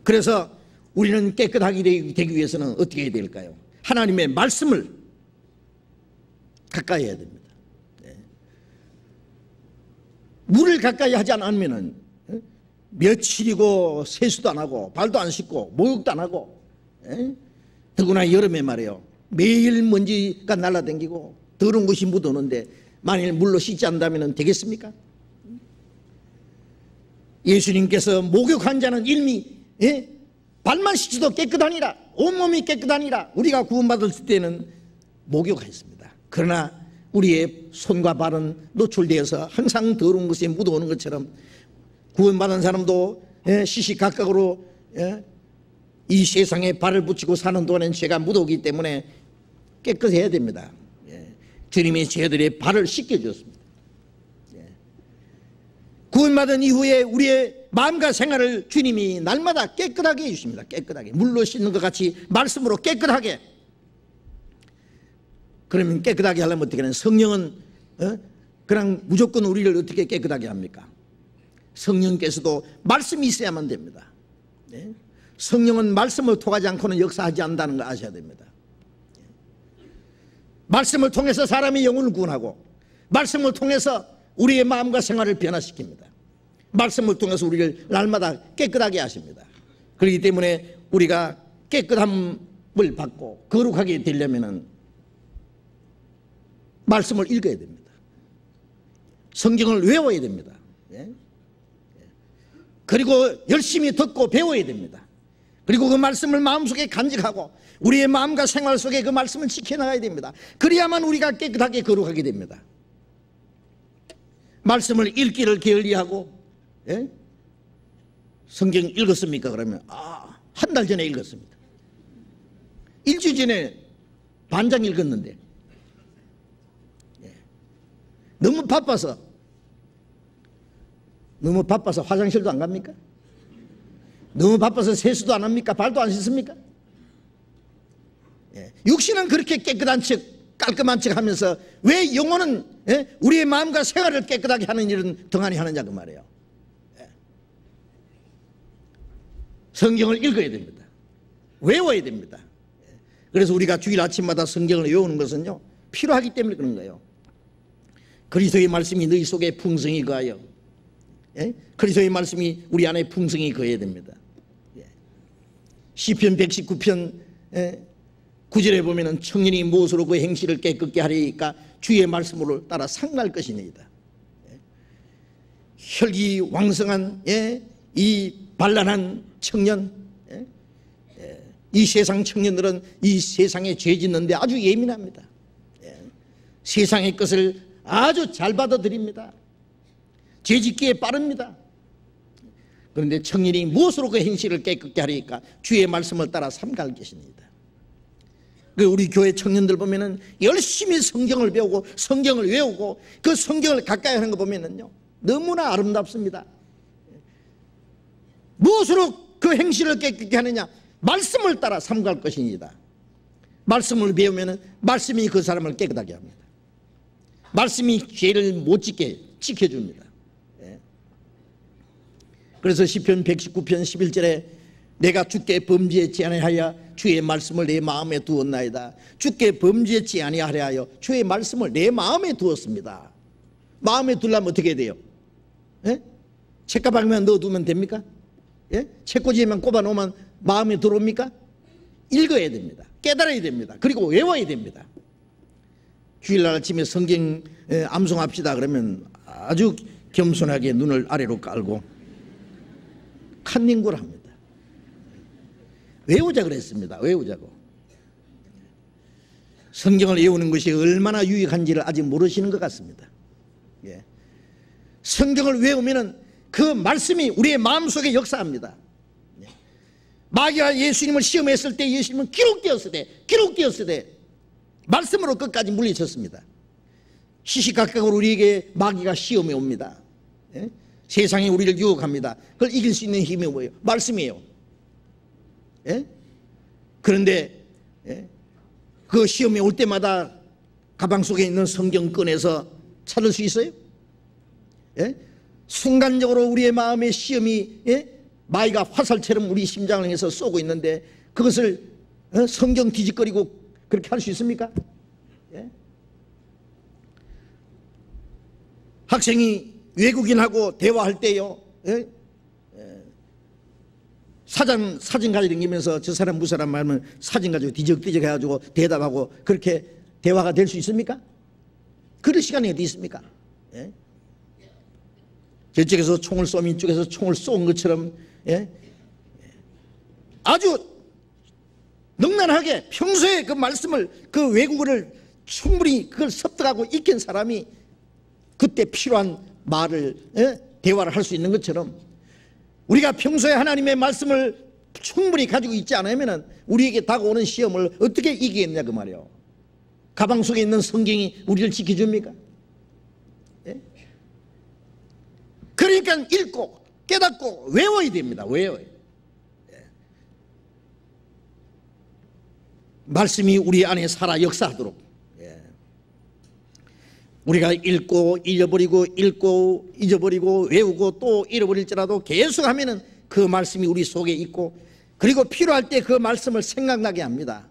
그래서 우리는 깨끗하게 되기 위해서는 어떻게 해야 될까요? 하나님의 말씀을 가까이 해야 됩니다. 물을 가까이 하지 않으면 며칠이고 세수도 안 하고 발도 안 씻고 목욕도 안 하고 더구나 여름에 말이에요. 매일 먼지가 날아다니고 더러운 것이 묻어오는데 만일 물로 씻지 않는다면 되겠습니까? 예수님께서 목욕한 자는 일미 발만 씻어도 깨끗하니라, 온몸이 깨끗하니라. 우리가 구원받을 때는 목욕했습니다. 그러나 우리의 손과 발은 노출되어서 항상 더러운 것에 묻어오는 것처럼 구원받은 사람도 시시각각으로 이 세상에 발을 붙이고 사는 동안엔 죄가 묻어오기 때문에 깨끗해야 됩니다. 주님이 저희들의 발을 씻겨주었습니다. 구원받은 이후에 우리의 마음과 생활을 주님이 날마다 깨끗하게 해주십니다. 깨끗하게 물로 씻는 것 같이 말씀으로 깨끗하게. 그러면 깨끗하게 하려면 어떻게 하냐? 성령은 그냥 무조건 우리를 어떻게 깨끗하게 합니까? 성령께서도 말씀이 있어야만 됩니다. 성령은 말씀을 통하지 않고는 역사하지 않는다는 걸 아셔야 됩니다. 말씀을 통해서 사람의 영혼을 구원하고 말씀을 통해서 우리의 마음과 생활을 변화시킵니다. 말씀을 통해서 우리를 날마다 깨끗하게 하십니다. 그렇기 때문에 우리가 깨끗함을 받고 거룩하게 되려면 말씀을 읽어야 됩니다. 성경을 외워야 됩니다. 그리고 열심히 듣고 배워야 됩니다. 그리고 그 말씀을 마음속에 간직하고 우리의 마음과 생활 속에 그 말씀을 지켜나가야 됩니다. 그래야만 우리가 깨끗하게 거룩하게 됩니다. 말씀을 읽기를 게을리하고 성경 읽었습니까? 그러면 한 달 전에 읽었습니다. 일주일 전에 반장 읽었는데 너무 바빠서 화장실도 안 갑니까? 너무 바빠서 세수도 안 합니까? 발도 안 씻습니까? 육신은 그렇게 깨끗한 척 깔끔한 척 하면서 왜 영혼은 우리의 마음과 생활을 깨끗하게 하는 일은 등한히 하느냐 그 말이에요. 성경을 읽어야 됩니다. 외워야 됩니다. 그래서 우리가 주일 아침마다 성경을 외우는 것은요 필요하기 때문에 그런 거예요. 그리스도의 말씀이 너희 속에 풍성히 거하여 그리스도의 말씀이 우리 안에 풍성히 거해야 됩니다. 시편 119편 9절에 보면은 청년이 무엇으로 그 행실을 깨끗게 하리까 주의 말씀으로 따라 상갈 것이니이다. 혈기왕성한 이 반란한 청년, 이 세상 청년들은 이 세상에 죄 짓는데 아주 예민합니다. 세상의 것을 아주 잘 받아들입니다. 죄 짓기에 빠릅니다. 그런데 청년이 무엇으로 그 행실을 깨끗게 하리까 주의 말씀을 따라 삼갈 것이니이다. 우리 교회 청년들 보면은 열심히 성경을 배우고 성경을 외우고 그 성경을 가까이 하는 거 보면은요 너무나 아름답습니다. 무엇으로 그 행실을 깨끗게 하느냐? 말씀을 따라 삼갈 것이니이다. 말씀을 배우면은 말씀이 그 사람을 깨끗하게 합니다. 말씀이 죄를 못 짓게 지켜줍니다. 그래서 시편 119편 11절에 내가 주께 범죄했지 아니하여 주의 말씀을 내 마음에 두었나이다. 주께 범죄했지 아니하려 하여 주의 말씀을 내 마음에 두었습니다. 마음에 두려면 어떻게 돼요? 책가방에만 넣어두면 됩니까? 책꽂이에만 꼽아놓으면 마음에 들어옵니까? 읽어야 됩니다. 깨달아야 됩니다. 그리고 외워야 됩니다. 주일날 아침에 성경 암송합시다 그러면 아주 겸손하게 눈을 아래로 깔고 칸닝구를 합니다. 외우자 그랬습니다. 외우자고. 성경을 외우는 것이 얼마나 유익한지를 아직 모르시는 것 같습니다. 예. 성경을 외우면 그 말씀이 우리의 마음속에 역사합니다. 예. 마귀가 예수님을 시험했을 때 예수님은 기록되었으되 말씀으로 끝까지 물리쳤습니다. 시시각각으로 우리에게 마귀가 시험해 옵니다. 예? 세상이 우리를 유혹합니다. 그걸 이길 수 있는 힘이 뭐예요? 말씀이에요. 예? 그런데 예? 그 시험이 올 때마다 가방 속에 있는 성경 꺼내서 찾을 수 있어요? 예? 순간적으로 우리의 마음의 시험이 예? 마귀가 화살처럼 우리 심장을 향해서 쏘고 있는데 그것을 성경 뒤집거리고 그렇게 할 수 있습니까? 예? 학생이 외국인하고 대화할 때요, 예? 사진 가지고 다니면서 저 사람 무 사람 말하면 사진 가지고 뒤적뒤적 해가지고 대답하고 그렇게 대화가 될 수 있습니까? 그럴 시간이 어디 있습니까? 예? 저쪽에서 총을 쏘면 이쪽에서 총을 쏜 것처럼 예? 아주 능란하게 평소에 그 말씀을 그 외국어를 충분히 그걸 습득하고 익힌 사람이 그때 필요한 말을 대화를 할 수 있는 것처럼 우리가 평소에 하나님의 말씀을 충분히 가지고 있지 않으면 우리에게 다가오는 시험을 어떻게 이기겠냐 그 말이에요. 가방 속에 있는 성경이 우리를 지켜줍니까? 예? 그러니까 읽고 깨닫고 외워야 됩니다. 외워야. 예. 말씀이 우리 안에 살아 역사하도록 우리가 읽고 잊어버리고 외우고 또 잃어버릴지라도 계속 하면은 그 말씀이 우리 속에 있고 그리고 필요할 때 그 말씀을 생각나게 합니다.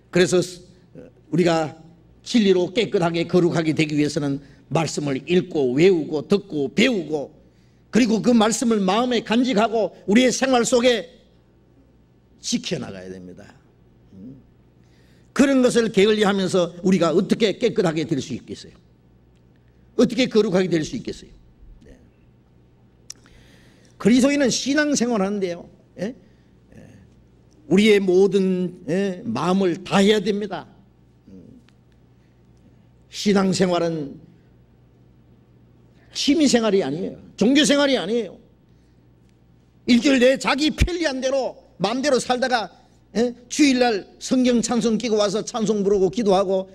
그래서 우리가 진리로 깨끗하게 거룩하게 되기 위해서는 말씀을 읽고 외우고 듣고 배우고 그리고 그 말씀을 마음에 간직하고 우리의 생활 속에 지켜나가야 됩니다. 그런 것을 게을리하면서 우리가 어떻게 깨끗하게 될 수 있겠어요? 어떻게 거룩하게 될 수 있겠어요? 네. 그리스도인은 신앙생활 하는데요, 예? 우리의 모든 마음을 다해야 됩니다. 신앙생활은 취미생활이 아니에요. 종교생활이 아니에요. 일주일 내에 자기 편리한 대로 마음대로 살다가 주일날 성경 찬송 끼고 와서 찬송 부르고 기도하고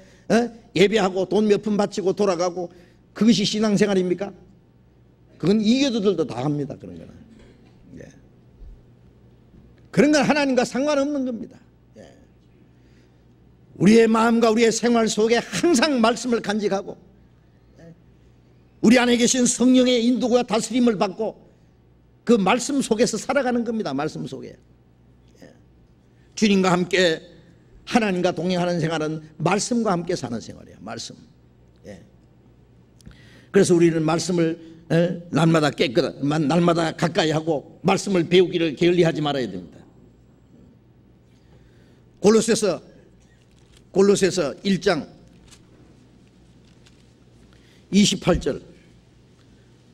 예배하고 돈 몇 푼 바치고 돌아가고 그것이 신앙생활입니까? 그건 이교도들도 다 합니다. 그런 거는. 예. 그런 건 하나님과 상관없는 겁니다. 예. 우리의 마음과 우리의 생활 속에 항상 말씀을 간직하고 우리 안에 계신 성령의 인도와 다스림을 받고 그 말씀 속에서 살아가는 겁니다. 말씀 속에. 주님과 함께 하나님과 동행하는 생활은 말씀과 함께 사는 생활이에요. 말씀. 예. 그래서 우리는 말씀을 날마다 날마다 가까이 하고 말씀을 배우기를 게을리하지 말아야 됩니다. 골로새서 1장 28절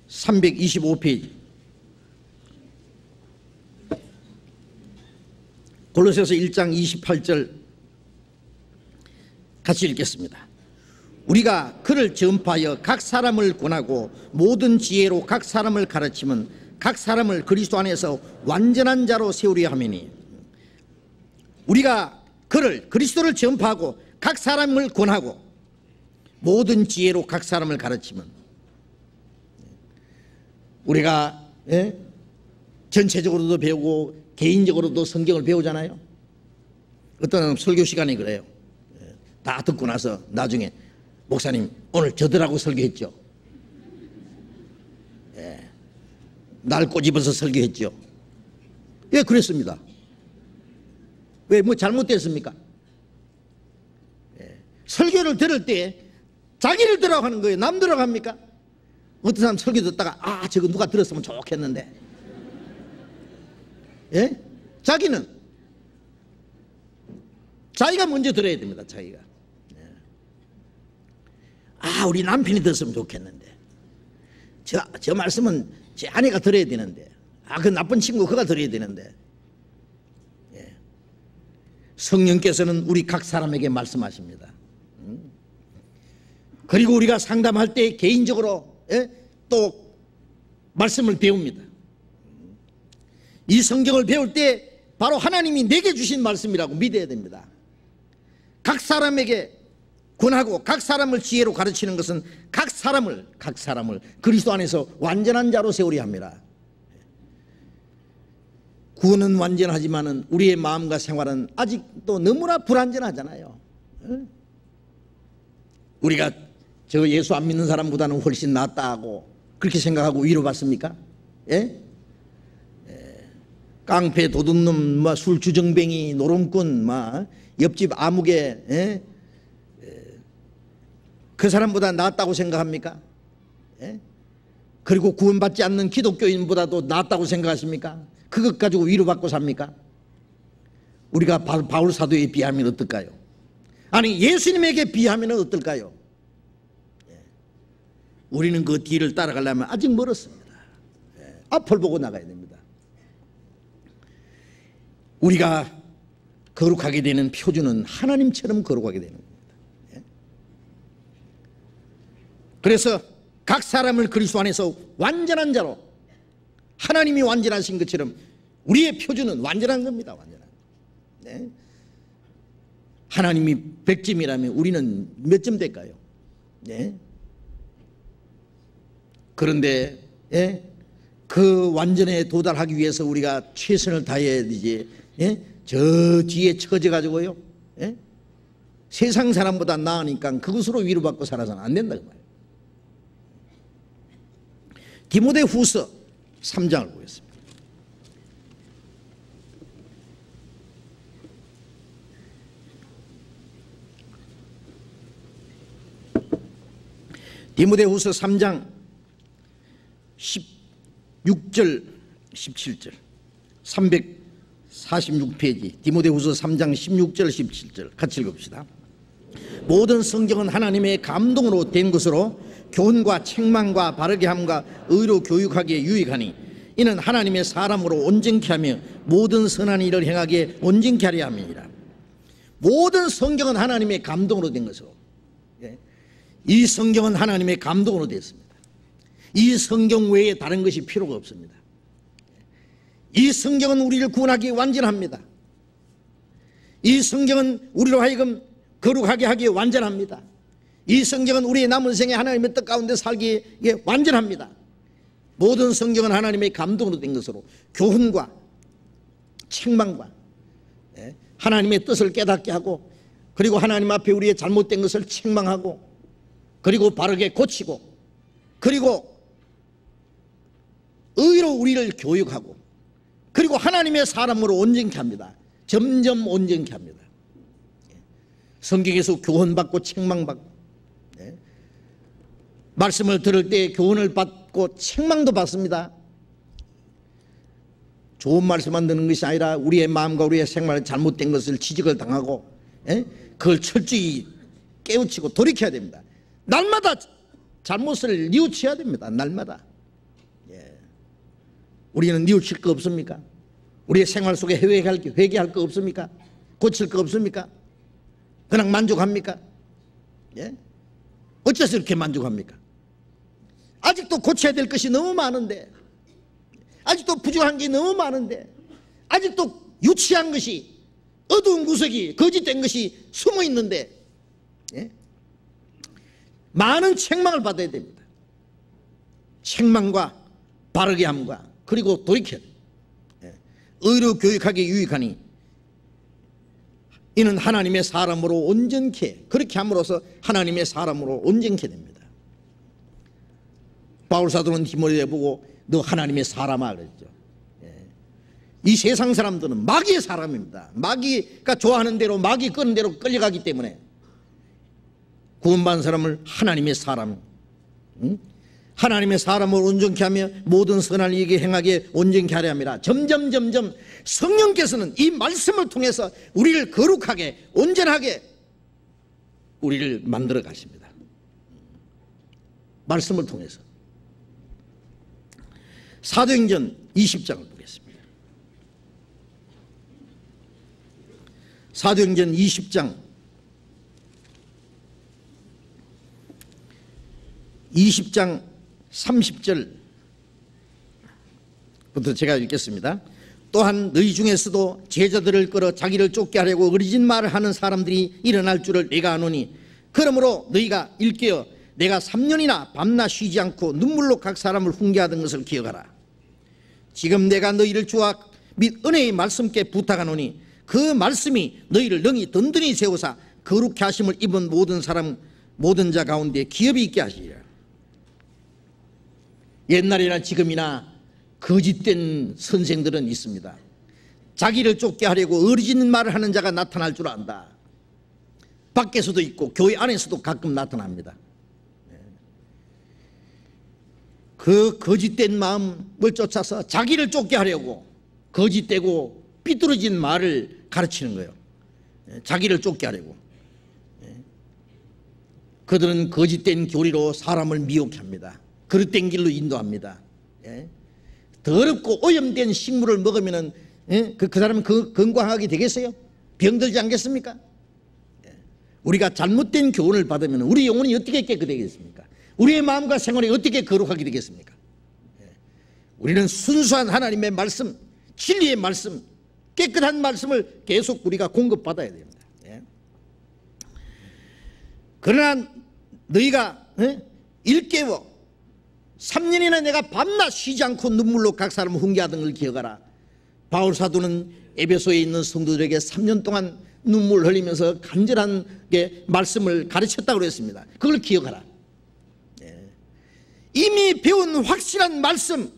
325페이지 골로새서 1장 28절 같이 읽겠습니다. 우리가 그를 전파하여 각 사람을 권하고 모든 지혜로 각 사람을 가르치면 각 사람을 그리스도 안에서 완전한 자로 세우려 하매니 우리가 그리스도를 전파하고 각 사람을 권하고 모든 지혜로 각 사람을 가르치면 우리가 전체적으로도 배우고 개인적으로도 성경을 배우잖아요. 어떤 설교 시간이 그래요. 다 듣고 나서 나중에 목사님 오늘 저들하고 설교했죠. 날 꼬집어서 설교했죠. 예, 그랬습니다. 왜 뭐 잘못됐습니까? 설교를 들을 때 자기를 들으라고 하는 거예요. 남 들으라고 합니까? 어떤 사람 설교 듣다가 저거 누가 들었으면 좋겠는데. 예? 자기가 먼저 들어야 됩니다. 자기가. 아, 우리 남편이 들었으면 좋겠는데, 저 말씀은 제 아내가 들어야 되는데, 아, 그 나쁜 친구 그가 들어야 되는데. 예. 성령께서는 우리 각 사람에게 말씀하십니다. 그리고 우리가 상담할 때 개인적으로, 예? 또 말씀을 배웁니다. 이 성경을 배울 때 바로 하나님이 내게 주신 말씀이라고 믿어야 됩니다. 각 사람에게 권하고 각 사람을 지혜로 가르치는 것은 각 사람을 그리스도 안에서 완전한 자로 세우려 합니다. 구원은 완전하지만은 우리의 마음과 생활은 아직도 너무나 불완전하잖아요. 우리가 저 예수 안 믿는 사람보다는 훨씬 낫다 하고 그렇게 생각하고 위로받습니까? 예? 깡패, 도둑놈, 술 주정뱅이, 노름꾼, 옆집 아무개, 예? 그 사람보다 낫다고 생각합니까? 예? 그리고 구원받지 않는 기독교인보다도 낫다고 생각하십니까? 그것 가지고 위로받고 삽니까? 우리가 바울 사도에 비하면 어떨까요? 아니, 예수님에게 비하면 어떨까요? 예. 우리는 그 뒤를 따라가려면 아직 멀었습니다. 예. 앞을 보고 나가야 됩니다. 우리가 거룩하게 되는 표준은 하나님처럼 거룩하게 되는 겁니다. 예? 그래서 각 사람을 그리스도 안에서 완전한 자로, 하나님이 완전하신 것처럼 우리의 표준은 완전한 겁니다. 완전한. 네? 하나님이 100점이라면 우리는 몇 점 될까요? 네? 그런데 예? 그 완전에 도달하기 위해서 우리가 최선을 다해야 되지. 예? 저 뒤에 처져 가지고요, 예? 세상 사람보다 나으니까 그것으로 위로받고 살아서는 안 된다 그 말이에요. 디모데 후서 3장을 보겠습니다. 디모데 후서 3장 16절 17절 346페이지 디모데 후서 3장 16절 17절 같이 읽읍시다. 모든 성경은 하나님의 감동으로 된 것으로 교훈과 책망과 바르게 함과 의로 교육하기에 유익하니 이는 하나님의 사람으로 온전케 하며 모든 선한 일을 행하기에 온전케 하려 함이니라. 모든 성경은 하나님의 감동으로 된 것으로, 이 성경은 하나님의 감동으로 되었습니다. 이 성경 외에 다른 것이 필요가 없습니다. 이 성경은 우리를 구원하기에 완전합니다. 이 성경은 우리로 하여금 거룩하게 하기에 완전합니다. 이 성경은 우리의 남은 생에 하나님의 뜻 가운데 살기에 완전합니다. 모든 성경은 하나님의 감동으로 된 것으로 교훈과 책망과 하나님의 뜻을 깨닫게 하고, 그리고 하나님 앞에 우리의 잘못된 것을 책망하고, 그리고 바르게 고치고, 그리고 의로 우리를 교육하고, 그리고 하나님의 사람으로 온전케 합니다. 점점 온전케 합니다. 성경에서 교훈받고 책망받고, 말씀을 들을 때 교훈을 받고 책망도 받습니다. 좋은 말씀만 듣는 것이 아니라 우리의 마음과 우리의 생활에 잘못된 것을 지적을 당하고, 그걸 철저히 깨우치고 돌이켜야 됩니다. 날마다 잘못을 뉘우쳐야 됩니다. 날마다. 우리는 뉘우칠 거 없습니까? 우리의 생활 속에 회개할 거 없습니까? 고칠 거 없습니까? 그냥 만족합니까? 어째서 이렇게 만족합니까? 아직도 고쳐야 될 것이 너무 많은데, 아직도 부족한 게 너무 많은데, 아직도 유치한 것이, 어두운 구석이, 거짓된 것이 숨어 있는데, 많은 책망을 받아야 됩니다. 책망과 바르게 함과 그리고 돌이켜, 의로 교육하기에 유익하니 이는 하나님의 사람으로 온전케, 그렇게 함으로써 하나님의 사람으로 온전케 됩니다. 바울 사도는 디모데에 보고 너 하나님의 사람아 그랬죠. 이 세상 사람들은 마귀의 사람입니다. 마귀가 좋아하는 대로, 마귀 끄는 대로 끌려가기 때문에 구원받은 사람을 하나님의 사람, 하나님의 사람을 온전케 하며 모든 선한 일에 행하기에 온전케 하려 함이라. 점점 성령께서는 이 말씀을 통해서 우리를 거룩하게, 온전하게 우리를 만들어 가십니다. 말씀을 통해서. 사도행전 20장을 보겠습니다. 사도행전 20장 30절부터 제가 읽겠습니다. 또한 너희 중에서도 제자들을 끌어 자기를 쫓게 하려고 어리진 말을 하는 사람들이 일어날 줄을 내가 아노니, 그러므로 너희가 일깨어 내가 3년이나 밤낮 쉬지 않고 눈물로 각 사람을 훈계하던 것을 기억하라. 지금 내가 너희를 주와 및 은혜의 말씀께 부탁하노니 그 말씀이 너희를 능히 든든히 세우사 거룩해 하심을 입은 모든 사람 모든 자 가운데 기업이 있게 하시리라. 옛날이나 지금이나 거짓된 선생들은 있습니다. 자기를 쫓게 하려고 어리진 말을 하는 자가 나타날 줄 안다. 밖에서도 있고 교회 안에서도 가끔 나타납니다. 그 거짓된 마음을 쫓아서 자기를 쫓게 하려고 거짓되고 삐뚤어진 말을 가르치는 거예요. 자기를 쫓게 하려고. 그들은 거짓된 교리로 사람을 미혹해 합니다. 그릇된 길로 인도합니다. 더럽고 오염된 식물을 먹으면 그 사람은 건강하게 되겠어요? 병들지 않겠습니까? 우리가 잘못된 교훈을 받으면 우리 영혼이 어떻게 깨끗해지겠습니까? 우리의 마음과 생활이 어떻게 거룩하게 되겠습니까? 우리는 순수한 하나님의 말씀, 진리의 말씀, 깨끗한 말씀을 계속 우리가 공급받아야 됩니다. 그러나 너희가 일깨워 3년이나 내가 밤낮 쉬지 않고 눈물로 각 사람을 훈계하던 걸 기억하라. 바울 사도는 에베소에 있는 성도들에게 3년 동안 눈물 흘리면서 간절하게 말씀을 가르쳤다고 그랬습니다. 그걸 기억하라. 이미 배운 확실한 말씀,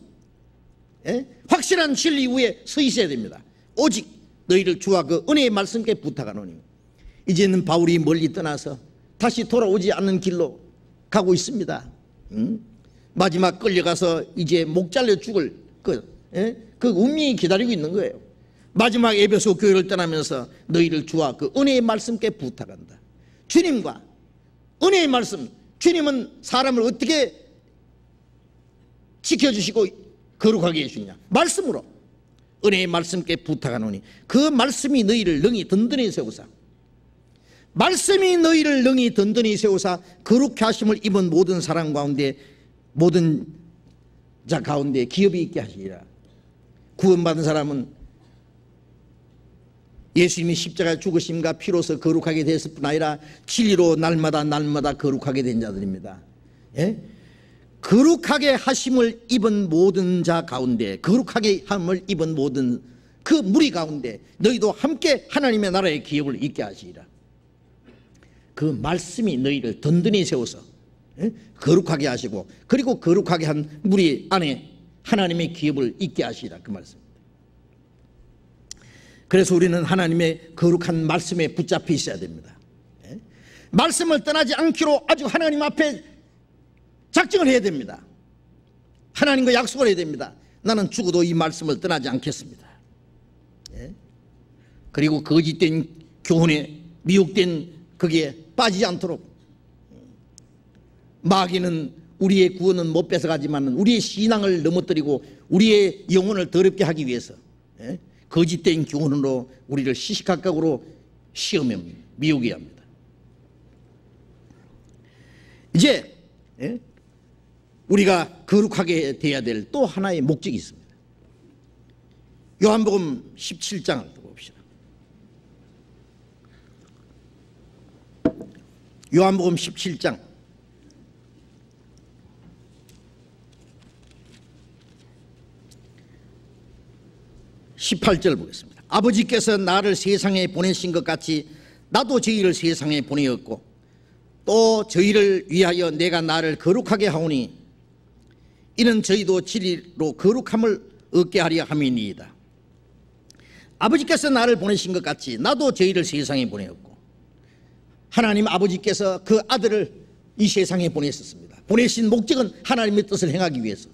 확실한 진리 위에 서 있어야 됩니다. 오직 너희를 주와 그 은혜의 말씀께 부탁하노니. 이제는 바울이 멀리 떠나서 다시 돌아오지 않는 길로 가고 있습니다. 마지막 끌려가서 이제 목 잘려 죽을 그 운명이 기다리고 있는 거예요. 마지막 에베소 교회를 떠나면서 너희를 주와 그 은혜의 말씀께 부탁한다. 주님과 은혜의 말씀, 주님은 사람을 어떻게 지켜주시고 거룩하게 해주냐? 말씀으로. 은혜의 말씀께 부탁하노니 그 말씀이 너희를 능히 든든히 세우사, 말씀이 너희를 능히 든든히 세우사 거룩해 하심을 입은 모든 사람 가운데 모든 자 가운데 기업이 있게 하시리라. 구원받은 사람은 예수님이 십자가에 죽으심과 피로서 거룩하게 됐을 뿐 아니라 진리로 날마다 거룩하게 된 자들입니다. 거룩하게 하심을 입은 모든 자 가운데, 거룩하게 함을 입은 모든 그 무리 가운데 너희도 함께 하나님의 나라의 기업을 있게 하시리라. 그 말씀이 너희를 든든히 세워서 거룩하게 하시고, 그리고 거룩하게 한 무리 안에 하나님의 기업을 있게 하시리라. 그 말씀입니다. 그래서 우리는 하나님의 거룩한 말씀에 붙잡혀 있어야 됩니다. 말씀을 떠나지 않기로 아주 하나님 앞에 작정을 해야 됩니다. 하나님과 약속을 해야 됩니다. 나는 죽어도 이 말씀을 떠나지 않겠습니다. 그리고 거짓된 교훈에 미혹된 거기에 빠지지 않도록. 마귀는 우리의 구원은 못 뺏어가지만 우리의 신앙을 넘어뜨리고 우리의 영혼을 더럽게 하기 위해서 거짓된 교훈으로 우리를 시시각각으로 시험에 미혹해야 합니다. 이제 우리가 거룩하게 돼야 될 또 하나의 목적이 있습니다. 요한복음 17장을 봅시다. 요한복음 17장 18절 보겠습니다. 아버지께서 나를 세상에 보내신 것 같이 나도 저희를 세상에 보내었고 또 저희를 위하여 내가 나를 거룩하게 하오니 이는 저희도 진리로 거룩함을 얻게 하려 함이니이다. 아버지께서 나를 보내신 것 같이 나도 저희를 세상에 보내었고, 하나님 아버지께서 그 아들을 이 세상에 보냈었습니다. 보내신 목적은 하나님의 뜻을 행하기 위해서.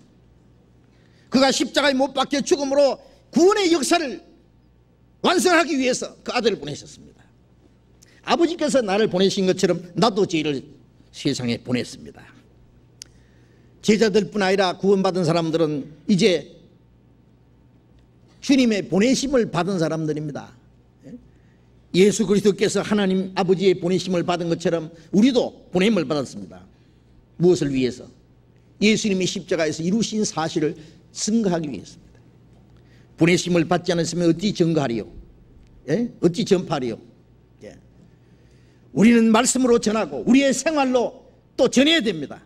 그가 십자가에 못 박혀 죽음으로 구원의 역사를 완성하기 위해서 그 아들을 보내셨습니다. 아버지께서 나를 보내신 것처럼 나도 저희를 세상에 보냈습니다. 제자들뿐 아니라 구원받은 사람들은 이제 주님의 보내심을 받은 사람들입니다. 예수 그리스도께서 하나님 아버지의 보내심을 받은 것처럼 우리도 보냄을 받았습니다. 무엇을 위해서? 예수님이 십자가에서 이루신 사실을 증거하기 위해서입니다. 보내심을 받지 않았으면 어찌 증거하리요? 어찌 전파하리요? 우리는 말씀으로 전하고 우리의 생활로 또 전해야 됩니다.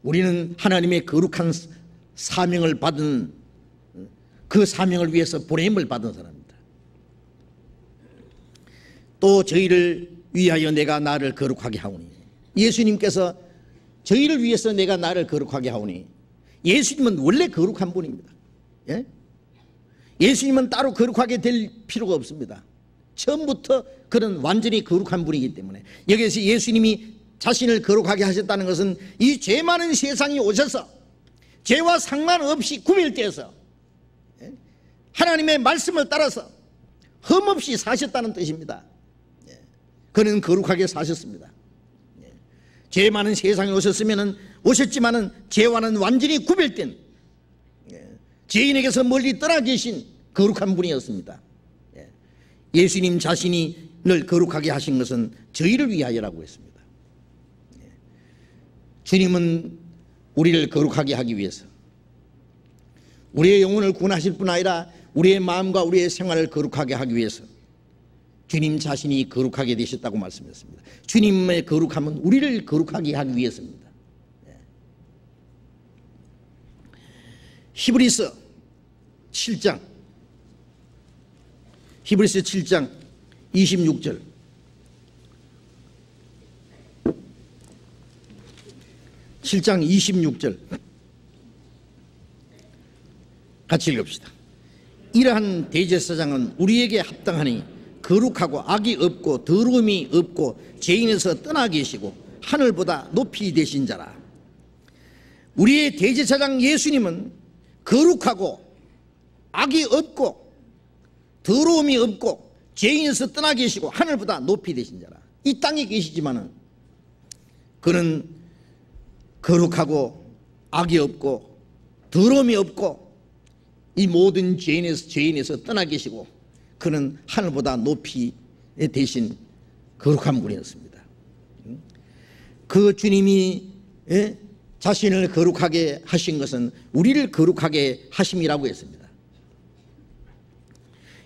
우리는 하나님의 거룩한 사명을 받은, 그 사명을 위해서 보냄을 받은 사람입니다. 또 저희를 위하여 내가 나를 거룩하게 하오니, 예수님께서 저희를 위해서 내가 나를 거룩하게 하오니, 예수님은 원래 거룩한 분입니다. 예수님은 따로 거룩하게 될 필요가 없습니다. 처음부터 그는 완전히 거룩한 분이기 때문에, 여기에서 예수님이 자신을 거룩하게 하셨다는 것은 이 죄 많은 세상에 오셔서 죄와 상관없이 구별되어서 하나님의 말씀을 따라서 흠없이 사셨다는 뜻입니다. 그는 거룩하게 사셨습니다. 죄 많은 세상에 오셨지만은 죄와는 완전히 구별된, 죄인에게서 멀리 떠나 계신 거룩한 분이었습니다. 예수님 자신이 늘 거룩하게 하신 것은 저희를 위하여라고 했습니다. 주님은 우리를 거룩하게 하기 위해서, 우리의 영혼을 구원하실 뿐 아니라 우리의 마음과 우리의 생활을 거룩하게 하기 위해서 주님 자신이 거룩하게 되셨다고 말씀했습니다. 주님의 거룩함은 우리를 거룩하게 하기 위해서입니다. 히브리서 7장 26절, 같이 읽읍시다. 이러한 대제사장은 우리에게 합당하니 거룩하고 악이 없고 더러움이 없고 죄인에서 떠나 계시고 하늘보다 높이 되신 자라. 우리의 대제사장 예수님은 거룩하고 악이 없고 더러움이 없고 죄인에서 떠나 계시고 하늘보다 높이 되신 자라. 이 땅에 계시지만은 그는 거룩하고 악이 없고 더러움이 없고 이 모든 죄인에서 떠나 계시고 그는 하늘보다 높이 되신 거룩한 분이었습니다. 그 주님이 자신을 거룩하게 하신 것은 우리를 거룩하게 하심이라고 했습니다.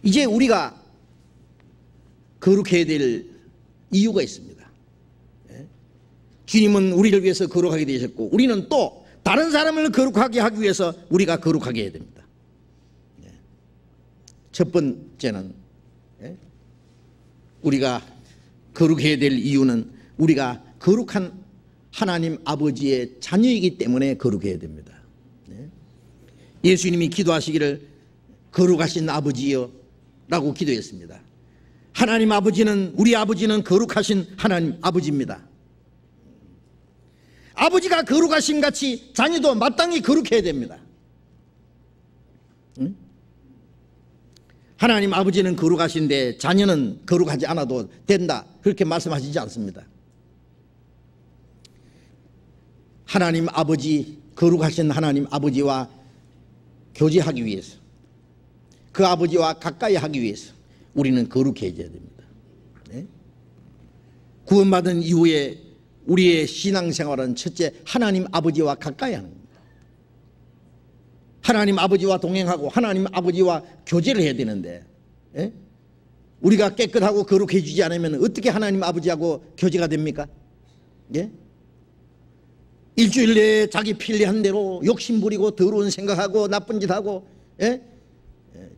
이제 우리가 거룩해야 될 이유가 있습니다. 주님은 우리를 위해서 거룩하게 되셨고 우리는 또 다른 사람을 거룩하게 하기 위해서 우리가 거룩하게 해야 됩니다. 첫 번째는 우리가 거룩해야 될 이유는 우리가 거룩한 하나님 아버지의 자녀이기 때문에 거룩해야 됩니다. 예수님이 기도하시기를 거룩하신 아버지여 라고 기도했습니다. 하나님 아버지는, 우리 아버지는 거룩하신 하나님 아버지입니다. 아버지가 거룩하신 같이 자녀도 마땅히 거룩해야 됩니다. 하나님 아버지는 거룩하신데 자녀는 거룩하지 않아도 된다, 그렇게 말씀하시지 않습니다. 하나님 아버지, 거룩하신 하나님 아버지와 교제하기 위해서, 그 아버지와 가까이 하기 위해서 우리는 거룩해져야 됩니다. 구원받은 이후에 우리의 신앙생활은 첫째, 하나님 아버지와 가까이 하는 겁니다. 하나님 아버지와 동행하고 하나님 아버지와 교제를 해야 되는데, 우리가 깨끗하고 거룩해지지 않으면 어떻게 하나님 아버지하고 교제가 됩니까? 일주일 내에 자기 편리한 대로 욕심 부리고 더러운 생각하고 나쁜 짓 하고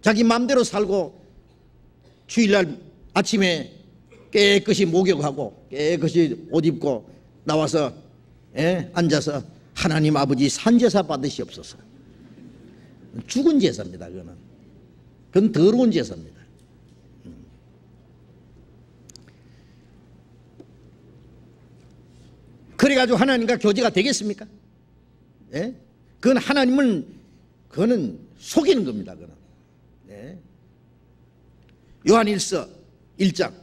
자기 마음대로 살고 주일날 아침에 깨끗이 목욕하고 깨끗이 옷 입고 나와서 앉아서 하나님 아버지 산제사 받으시옵소서. 죽은 제사입니다. 그건 더러운 제사입니다. 그래가지고 하나님과 교제가 되겠습니까? 그건 하나님을, 그거는 속이는 겁니다. 그거는. 요한일서 1장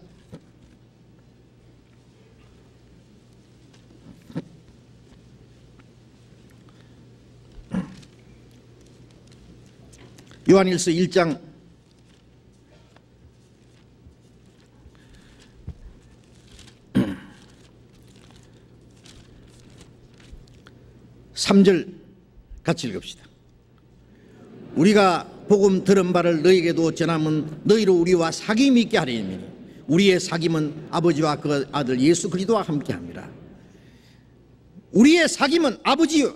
요한일서 1장 3절 같이 읽읍시다. 우리가 복음 들은 바를 너희에게도 전하면 너희로 우리와 사귐이 있게 하리니 우리의 사귐은 아버지와 그 아들 예수 그리스도와 함께합니다. 우리의 사귐은 아버지,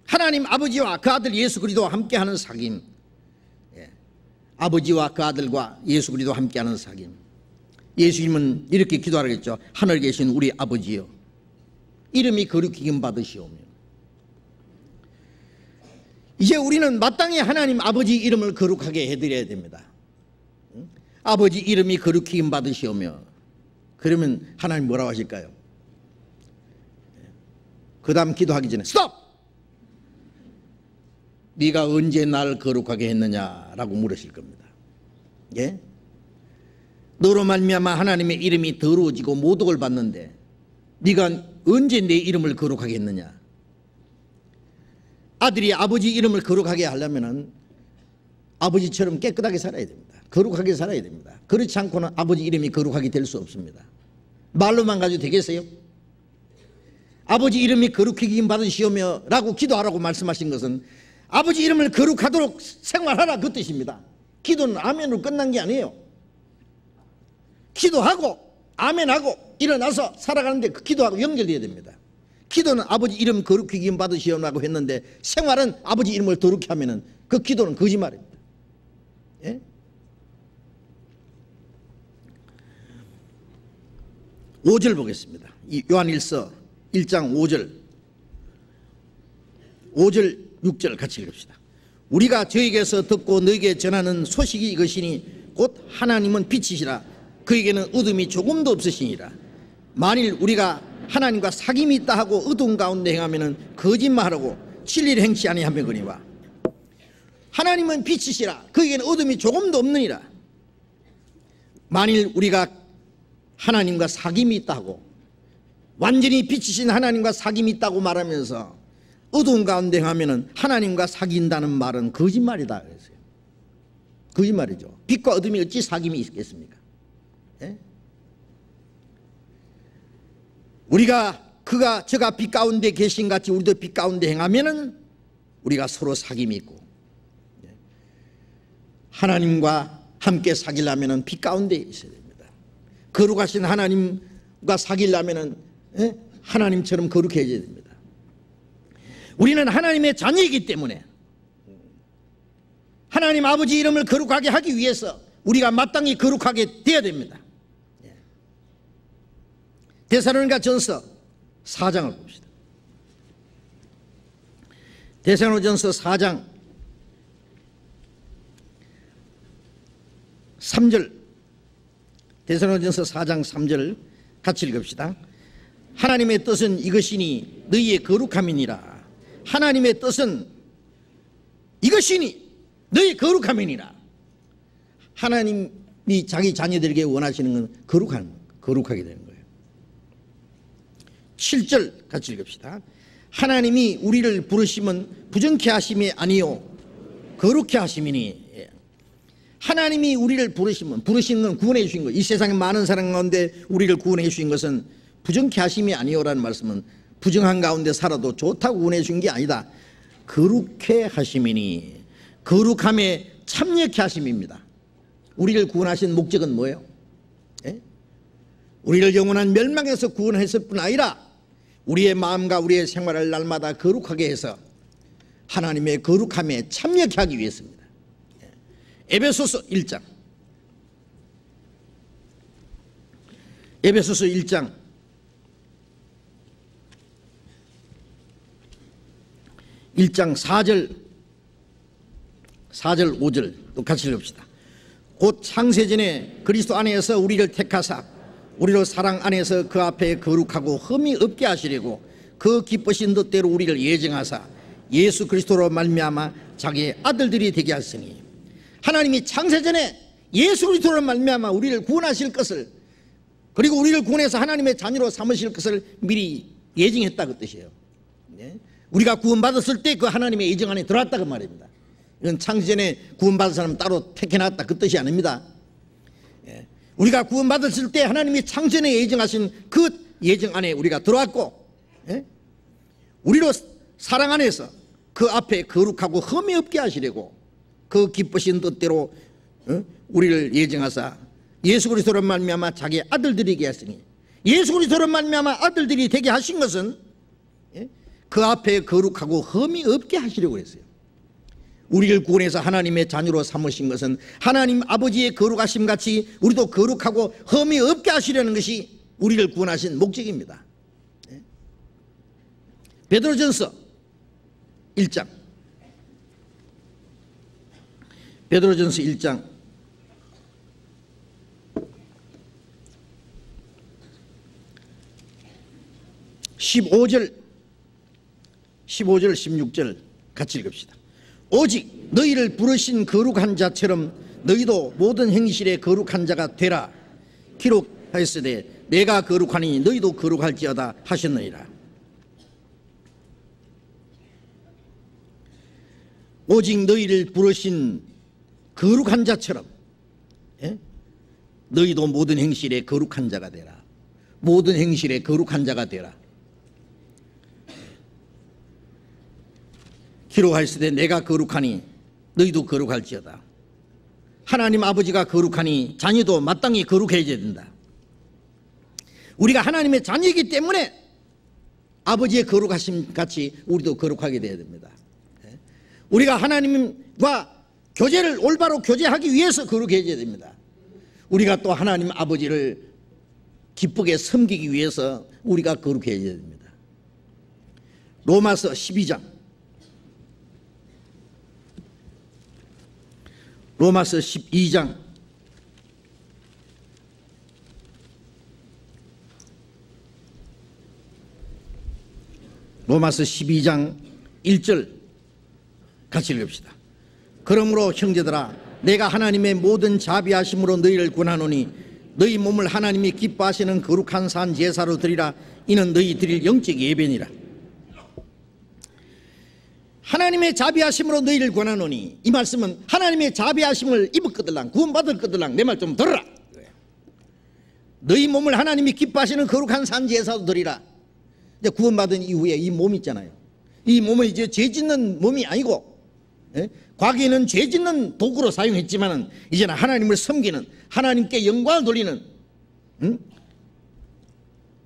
하나님 아버지와 그 아들 예수 그리스도와 함께하는 사귐. 아버지와 그 아들과 예수 그리스도와 함께하는 사귐. 예수님은 이렇게 기도하겠죠. 하늘에 계신 우리 아버지여, 이름이 거룩히 여김 받으시오며. 이제 우리는 마땅히 하나님 아버지 이름을 거룩하게 해드려야 됩니다. 아버지 이름이 거룩히 여김 받으시오며. 그러면 하나님 뭐라고 하실까요? 그 다음 기도하기 전에 스톱! 네가 언제 나를 거룩하게 했느냐라고 물으실 겁니다. 예? 너로 말미암아 하나님의 이름이 더러워지고 모독을 받는데 네가 언제 내 이름을 거룩하게 했느냐? 아들이 아버지 이름을 거룩하게 하려면 아버지처럼 깨끗하게 살아야 됩니다. 거룩하게 살아야 됩니다. 그렇지 않고는 아버지 이름이 거룩하게 될 수 없습니다. 말로만 가지고 되겠어요? 아버지 이름이 거룩히 여김 받으시오며 라고 기도하라고 말씀하신 것은 아버지 이름을 거룩하도록 생활하라 그 뜻입니다. 기도는 아멘으로 끝난 게 아니에요. 기도하고 아멘하고 일어나서 살아가는데 그 기도하고 연결돼야 됩니다. 기도는 아버지 이름 거룩히 여김 받으시오라고 했는데 생활은 아버지 이름을 더럽게 하면은 그 기도는 거짓말입니다. 예? 오 절 보겠습니다. 요한일서 1장 5절 6절 같이 읽읍시다. 우리가 저에게서 듣고 너에게 전하는 소식이 이것이니 곧 하나님은 빛이시라 그에게는 어둠이 조금도 없으시니라. 만일 우리가 하나님과 사귐이 있다 하고 어두운 가운데 행하면 거짓말하고 진리를 행치 아니하거니와 하나님은 빛이시라 그에게는 어둠이 조금도 없느니라. 만일 우리가 하나님과 사귐이 있다 하고 완전히 빛이신 하나님과 사귐이 있다고 말하면서 어두운 가운데 하면은 하나님과 사귄다는 말은 거짓말이다 그랬어요. 거짓말이죠. 빛과 어둠이 어찌 사귐이 있겠습니까? 예? 그가 저가 빛 가운데 계신 같이 우리도 빛 가운데 행하면은 우리가 서로 사귐이 있고, 하나님과 함께 사귀려면은 빛 가운데 있어야 됩니다. 거룩하신 하나님과 사귀려면은 하나님처럼 거룩해져야 됩니다. 우리는 하나님의 자녀이기 때문에 하나님 아버지 이름을 거룩하게 하기 위해서 우리가 마땅히 거룩하게 되어야 됩니다. 데살로니가 전서 4장을 봅시다. 데살로니가 전서 4장 3절, 데살로니가 전서 4장 3절 같이 읽읍시다. 하나님의 뜻은 이것이니 너희의 거룩함이니라. 하나님의 뜻은 이것이니 너희 거룩함이니라. 하나님이 자기 자녀들에게 원하시는 건 거룩하게 되는 거예요. 7절 같이 읽읍시다. 하나님이 우리를 부르시면 부정케 하심이 아니요 거룩케 하심이니. 하나님이 우리를 부르시는 건 구원해 주신 거예요. 이 세상에 많은 사람 가운데 우리를 구원해 주신 것은 부정케 하심이 아니요라는 말씀은 부정한 가운데 살아도 좋다고 구원해 준 게 아니다. 거룩케 하심이니. 거룩함에 참여케 하심입니다. 우리를 구원하신 목적은 뭐예요? 우리를 영원한 멸망에서 구원했을 뿐 아니라 우리의 마음과 우리의 생활을 날마다 거룩하게 해서 하나님의 거룩함에 참여케 하기 위해서입니다. 에베소서 1장, 에베소서 1장 4절 5절 또 같이 읽읍시다. 곧 창세전에 그리스도 안에서 우리를 택하사 우리로 사랑 안에서 그 앞에 거룩하고 흠이 없게 하시려고 그 기쁘신 뜻대로 우리를 예정하사 예수 그리스도로 말미암아 자기의 아들들이 되게 하시니. 하나님이 창세전에 예수 그리스도로 말미암아 우리를 구원하실 것을, 그리고 우리를 구원해서 하나님의 자녀로 삼으실 것을 미리 예정했다 그 뜻이에요. 우리가 구원받았을 때 그 하나님의 예정 안에 들어왔다 그 말입니다. 이건 창세 전에 구원받은 사람 따로 택해놨다 그 뜻이 아닙니다. 우리가 구원받았을 때 하나님이 창세 전에 예정하신 그 예정 안에 우리가 들어왔고, 우리로 사랑 안에서 그 앞에 거룩하고 흠이 없게 하시려고 그 기쁘신 뜻대로 우리를 예정하사 예수 그리스도로 말미암아 자기 아들들이게 하시니, 예수 그리스도로 말미암아 아들들이 되게 하신 것은 그 앞에 거룩하고 흠이 없게 하시려고 했어요. 우리를 구원해서 하나님의 자녀로 삼으신 것은 하나님 아버지의 거룩하심 같이 우리도 거룩하고 흠이 없게 하시려는 것이 우리를 구원하신 목적입니다. 베드로전서 1장, 베드로전서 1장 15절 16절 같이 읽읍시다. 오직 너희를 부르신 거룩한 자처럼 너희도 모든 행실에 거룩한 자가 되라. 기록하였으되 내가 거룩하니 너희도 거룩할지어다 하셨느니라. 오직 너희를 부르신 거룩한 자처럼 너희도 모든 행실에 거룩한 자가 되라. 모든 행실에 거룩한 자가 되라. 기록하였으되 내가 거룩하니 너희도 거룩할지어다. 하나님 아버지가 거룩하니 자녀도 마땅히 거룩해져야 된다. 우리가 하나님의 자녀이기 때문에 아버지의 거룩하심 같이 우리도 거룩하게 되어야 됩니다. 우리가 하나님과 교제를 올바로 교제하기 위해서 거룩해져야 됩니다. 우리가 또 하나님 아버지를 기쁘게 섬기기 위해서 우리가 거룩해져야 됩니다. 로마서 12장, 로마서 12장 1절 같이 읽읍시다. 그러므로 형제들아 내가 하나님의 모든 자비하심으로 너희를 권하노니 너희 몸을 하나님이 기뻐하시는 거룩한 산 제사로 드리라. 이는 너희 드릴 영적 예배니라. 하나님의 자비하심으로 너희를 권하노니, 이 말씀은 하나님의 자비하심을 입을 것들랑 구원받을 것들랑 내 말 좀 들어라. 너희 몸을 하나님이 기뻐하시는 거룩한 산 제사로 드리라. 이제 구원받은 이후에 이 몸 있잖아요. 이 몸은 이제 죄 짓는 몸이 아니고, 과거에는 죄 짓는 도구로 사용했지만 이제는 하나님을 섬기는, 하나님께 영광을 돌리는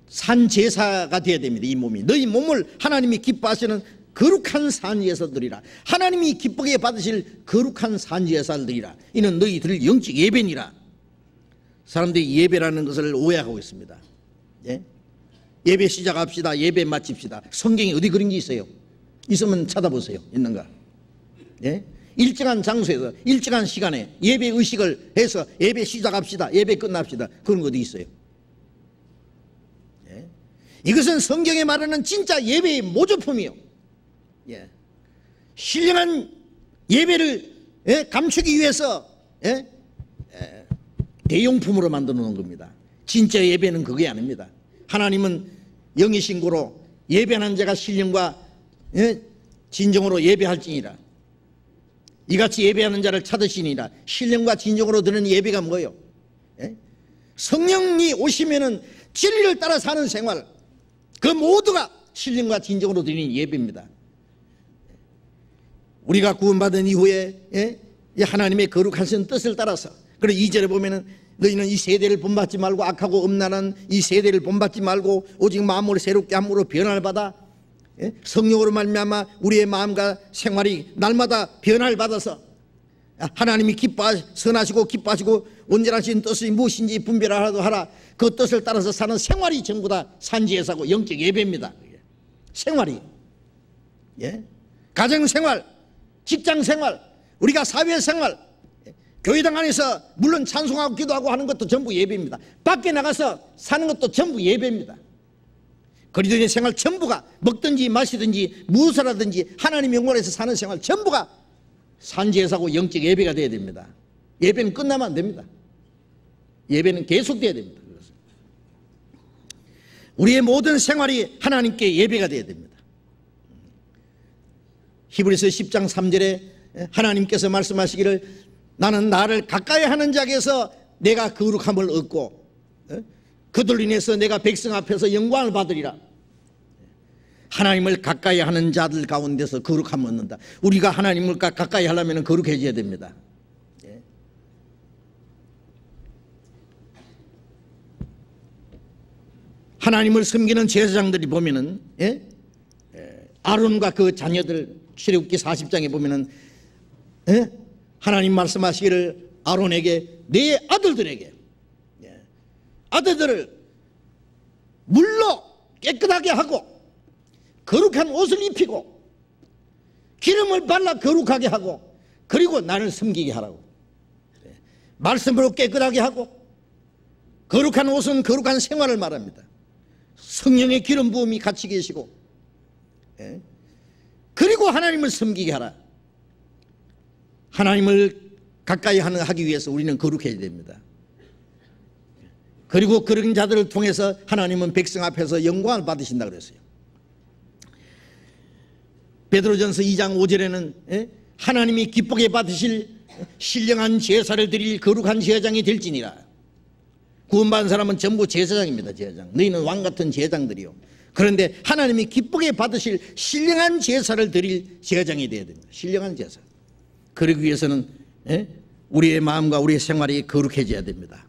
산 제사가 되어야 됩니다. 이 몸이 너희 몸을 하나님이 기뻐하시는 거룩한 산 제사를 드리라. 하나님이 기쁘게 받으실 거룩한 산 제사를 드리라. 이는 너희 드릴 영적 예배니라. 사람들이 예배라는 것을 오해하고 있습니다. 예배 시작합시다. 예배 마칩시다. 성경에 어디 그런 게 있어요? 있으면 찾아보세요. 있는가? 일정한 장소에서 일정한 시간에 예배 의식을 해서 예배 시작합시다. 예배 끝납시다. 그런 거 어디 있어요? 이것은 성경에 말하는 진짜 예배의 모조품이요. 신령한 예배를 감추기 위해서 대용품으로 만들어 놓은 겁니다. 진짜 예배는 그게 아닙니다. 하나님은 영이신 고로 예배하는 자가 신령과 진정으로 예배할지니라. 이같이 예배하는 자를 찾으시니라. 신령과 진정으로 드리는 예배가 뭐예요? 성령이 오시면은 진리를 따라 사는 생활, 그 모두가 신령과 진정으로 드리는 예배입니다. 우리가 구원받은 이후에 하나님의 거룩하신 뜻을 따라서, 그리고 2절에 보면은 너희는 이 세대를 본받지 말고 악하고 음란한 이 세대를 본받지 말고 오직 마음을 새롭게 함으로 변화를 받아 성령으로 말미암아 우리의 마음과 생활이 날마다 변화를 받아서 하나님이 선하시고 기뻐하시고 온전하신 뜻이 무엇인지 분별하라도 하라. 그 뜻을 따라서 사는 생활이 전부 다 산지에서고 영적 예배입니다. 생활이, 가정생활, 직장생활, 우리가 사회생활, 교회당 안에서 물론 찬송하고 기도하고 하는 것도 전부 예배입니다. 밖에 나가서 사는 것도 전부 예배입니다. 그리스도인의 생활 전부가 먹든지 마시든지 무엇을 하든지 하나님 영광에서 사는 생활 전부가 산지에서고 영적 예배가 되어야 됩니다. 예배는 끝나면 안 됩니다. 예배는 계속돼야 됩니다. 우리의 모든 생활이 하나님께 예배가 되어야 됩니다. 히브리서 10장 3절에 하나님께서 말씀하시기를 나는 나를 가까이 하는 자에게서 내가 거룩함을 얻고 그들로 인해서 내가 백성 앞에서 영광을 받으리라. 하나님을 가까이 하는 자들 가운데서 거룩함을 얻는다. 우리가 하나님을 가까이 하려면 거룩해져야 됩니다. 하나님을 섬기는 제사장들이 보면은 아론과 그 자녀들 출애굽기 40장에 보면은 하나님 말씀하시기를 아론에게 네 아들들에게 아들들을 물로 깨끗하게 하고 거룩한 옷을 입히고 기름을 발라 거룩하게 하고 그리고 나를 섬기게 하라고. 말씀으로 깨끗하게 하고 거룩한 옷은 거룩한 생활을 말합니다. 성령의 기름 부음이 같이 계시고 그리고 하나님을 섬기게 하라. 하나님을 가까이 하기 위해서 우리는 거룩해야 됩니다. 그리고 그런 자들을 통해서 하나님은 백성 앞에서 영광을 받으신다 그랬어요. 베드로전서 2장 5절에는 하나님이 기쁘게 받으실 신령한 제사를 드릴 거룩한 제사장이 될지니라. 구원받은 사람은 전부 제사장입니다. 제사장. 너희는 왕같은 제사장들이요. 그런데 하나님이 기쁘게 받으실 신령한 제사를 드릴 제사장이 되어야 됩니다. 신령한 제사. 그러기 위해서는 우리의 마음과 우리의 생활이 거룩해져야 됩니다.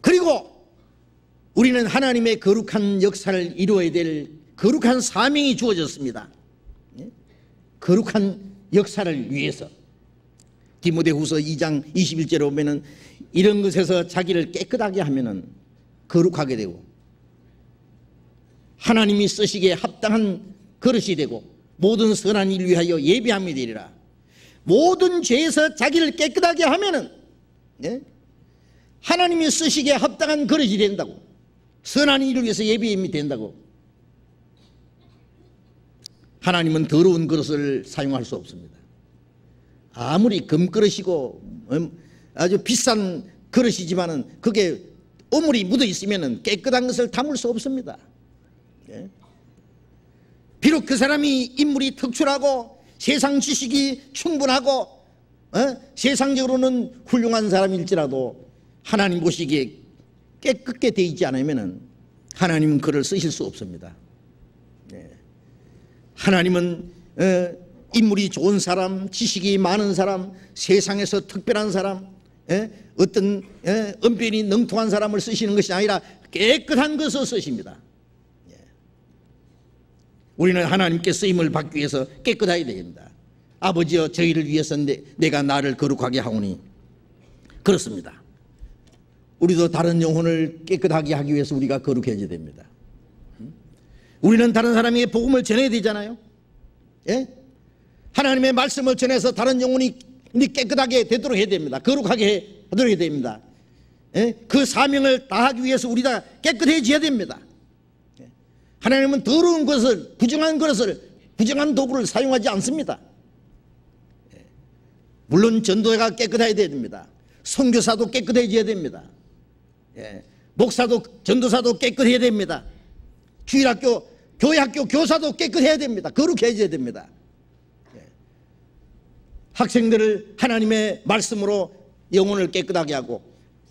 그리고 우리는 하나님의 거룩한 역사를 이루어야 될 거룩한 사명이 주어졌습니다. 거룩한 역사를 위해서. 디모데후서 2장 21절에 보면은 이런 것에서 자기를 깨끗하게 하면은 거룩하게 되고 하나님이 쓰시기에 합당한 그릇이 되고 모든 선한 일 위하여 예비함이 되리라. 모든 죄에서 자기를 깨끗하게 하면은 하나님이 쓰시기에 합당한 그릇이 된다고. 선한 일을 위해서 예비함이 된다고. 하나님은 더러운 그릇을 사용할 수 없습니다. 아무리 금그릇이고 아주 비싼 그릇이지만은 그게 오물이 묻어 있으면은 깨끗한 것을 담을 수 없습니다. 비록 그 사람이 인물이 특출하고 세상 지식이 충분하고 세상적으로는 훌륭한 사람일지라도 하나님 보시기에 깨끗게 되어 있지 않으면은 하나님은 그를 쓰실 수 없습니다. 하나님은 인물이 좋은 사람, 지식이 많은 사람, 세상에서 특별한 사람, 어떤 언변이 능통한 사람을 쓰시는 것이 아니라 깨끗한 것을 쓰십니다. 우리는 하나님께 쓰임을 받기 위해서 깨끗해야 됩니다. 아버지여 저희를 위해서 내가 나를 거룩하게 하오니. 그렇습니다. 우리도 다른 영혼을 깨끗하게 하기 위해서 우리가 거룩해져야 됩니다. 우리는 다른 사람에게 복음을 전해야 되잖아요. 하나님의 말씀을 전해서 다른 영혼이 깨끗하게 되도록 해야 됩니다. 거룩하게 하도록 해야 됩니다. 그 사명을 다하기 위해서 우리가 깨끗해져야 됩니다. 하나님은 더러운 것을, 부정한 것을, 부정한 도구를 사용하지 않습니다. 물론 전도자가 깨끗해야 됩니다. 선교사도 깨끗해져야 됩니다. 목사도, 전도사도 깨끗해야 됩니다. 주일학교, 교회학교 교사도 깨끗해야 됩니다. 거룩해져야 됩니다. 학생들을 하나님의 말씀으로 영혼을 깨끗하게 하고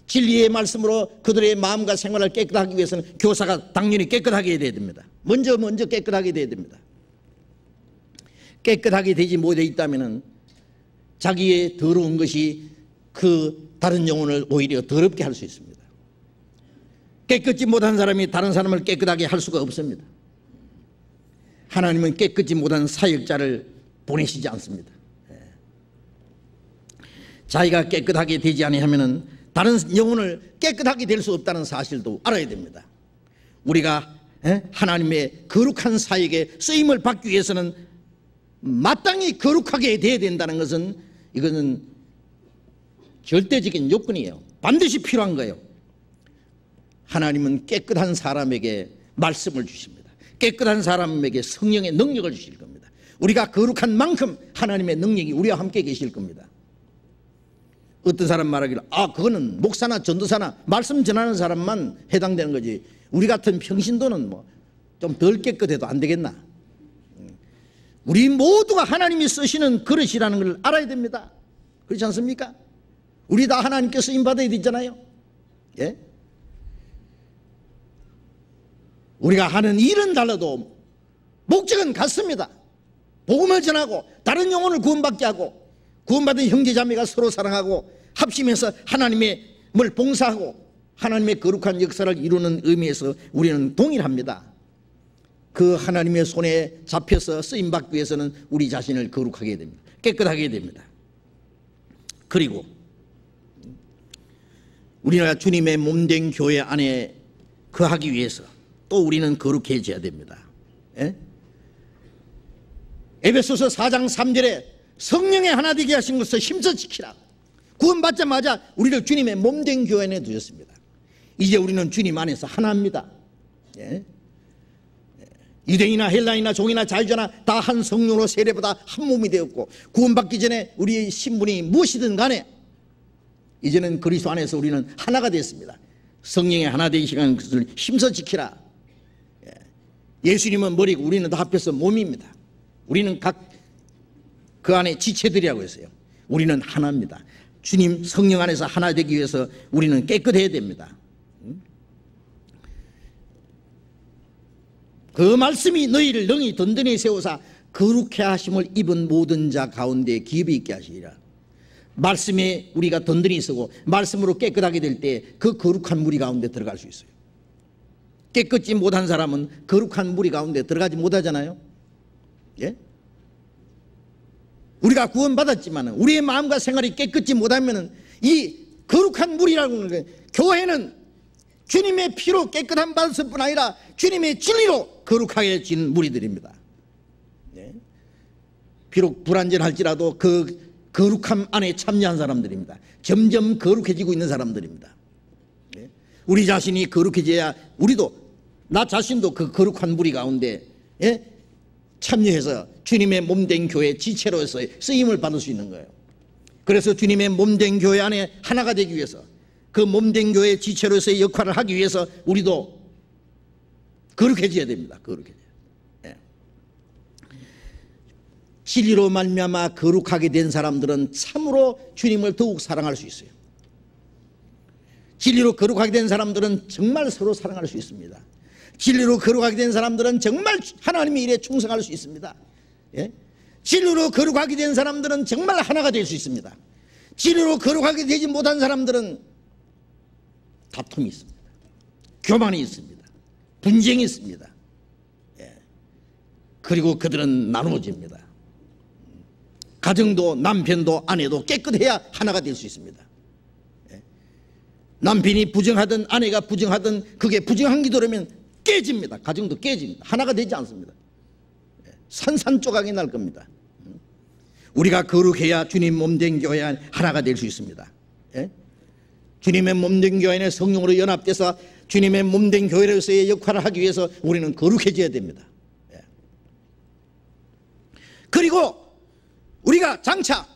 진리의 말씀으로 그들의 마음과 생활을 깨끗하게 위해서는 교사가 당연히 깨끗하게 해야 됩니다. 먼저 깨끗하게 돼야 됩니다. 깨끗하게 되지 못해 있다면 자기의 더러운 것이 그 다른 영혼을 오히려 더럽게 할 수 있습니다. 깨끗지 못한 사람이 다른 사람을 깨끗하게 할 수가 없습니다. 하나님은 깨끗지 못한 사역자를 보내시지 않습니다. 자기가 깨끗하게 되지 아니하면은 다른 영혼을 깨끗하게 될 수 없다는 사실도 알아야 됩니다. 우리가 하나님의 거룩한 사역에 쓰임을 받기 위해서는 마땅히 거룩하게 돼야 된다는 것은 이것은 절대적인 요건이에요. 반드시 필요한 거예요. 하나님은 깨끗한 사람에게 말씀을 주십니다. 깨끗한 사람에게 성령의 능력을 주실 겁니다. 우리가 거룩한 만큼 하나님의 능력이 우리와 함께 계실 겁니다. 어떤 사람 말하기를 그거는 목사나 전도사나 말씀 전하는 사람만 해당되는 거지 우리 같은 평신도는 뭐 좀 덜 깨끗해도 안 되겠나. 우리 모두가 하나님이 쓰시는 그릇이라는 걸 알아야 됩니다. 그렇지 않습니까? 우리 다 하나님께 쓰임받아야 되잖아요. 예? 우리가 하는 일은 달라도 목적은 같습니다. 복음을 전하고 다른 영혼을 구원받게 하고 구원받은 형제자매가 서로 사랑하고 합심해서 하나님의 뭘 봉사하고 하나님의 거룩한 역사를 이루는 의미에서 우리는 동일합니다. 그 하나님의 손에 잡혀서 쓰임받기 위해서는 우리 자신을 거룩하게 됩니다. 깨끗하게 됩니다. 그리고 우리가 주님의 몸된 교회 안에 거하기 위해서 또 우리는 거룩해져야 됩니다. 예? 에베소서 4장 3절에 성령의 하나 되게 하신 것을 힘써 지키라. 구원받자마자 우리를 주님의 몸된 교회 안에 두셨습니다. 이제 우리는 주님 안에서 하나입니다. 예? 유대인이나 헬라인이나 종이나 자유자나 다 한 성령으로 세례보다 한 몸이 되었고 구원받기 전에 우리의 신분이 무엇이든 간에 이제는 그리스도 안에서 우리는 하나가 됐습니다. 성령의 하나 되시는 것을 힘써 지키라. 예수님은 머리고 우리는 다 합해서 몸입니다. 우리는 각 그 안에 지체들이라고 했어요. 우리는 하나입니다. 주님 성령 안에서 하나 되기 위해서 우리는 깨끗해야 됩니다. 그 말씀이 너희를 능히 든든히 세우사 거룩해 하심을 입은 모든 자 가운데 기업이 있게 하시리라. 말씀에 우리가 든든히 서고 말씀으로 깨끗하게 될 때 그 거룩한 무리 가운데 들어갈 수 있어요. 깨끗지 못한 사람은 거룩한 무리 가운데 들어가지 못하잖아요. 예? 우리가 구원받았지만 우리의 마음과 생활이 깨끗지 못하면 이 거룩한 무리라고 하는 거예요. 교회는 주님의 피로 깨끗함 받았을 뿐 아니라 주님의 진리로 거룩하게 진 무리들입니다. 예? 비록 불완전할지라도 그 거룩함 안에 참여한 사람들입니다. 점점 거룩해지고 있는 사람들입니다. 예? 우리 자신이 거룩해져야 우리도 나 자신도 그 거룩한 무리 가운데 예? 참여해서 주님의 몸된 교회 지체로서 쓰임을 받을 수 있는 거예요. 그래서 주님의 몸된 교회 안에 하나가 되기 위해서 그 몸된 교회 지체로서의 역할을 하기 위해서 우리도 거룩해져야 됩니다. 거룩해져야. 예. 진리로 말미암아 거룩하게 된 사람들은 참으로 주님을 더욱 사랑할 수 있어요. 진리로 거룩하게 된 사람들은 정말 서로 사랑할 수 있습니다. 진리로 거룩하게 된 사람들은 정말 하나님의 일에 충성할 수 있습니다. 예? 진리로 거룩하게 된 사람들은 정말 하나가 될 수 있습니다. 진리로 거룩하게 되지 못한 사람들은 다툼이 있습니다. 교만이 있습니다. 분쟁이 있습니다. 예. 그리고 그들은 나누어집니다. 가정도 남편도 아내도 깨끗해야 하나가 될 수 있습니다. 예. 남편이 부정하든 아내가 부정하든 그게 부정한 기도라면 깨집니다. 가정도 깨집니다. 하나가 되지 않습니다. 예. 산산조각이 날 겁니다. 우리가 거룩해야 주님 몸된 교회 안에 하나가 될 수 있습니다. 예? 주님의 몸된 교회 안에 성령으로 연합돼서 주님의 몸된 교회로서의 역할을 하기 위해서 우리는 거룩해져야 됩니다. 예. 그리고 우리가 장차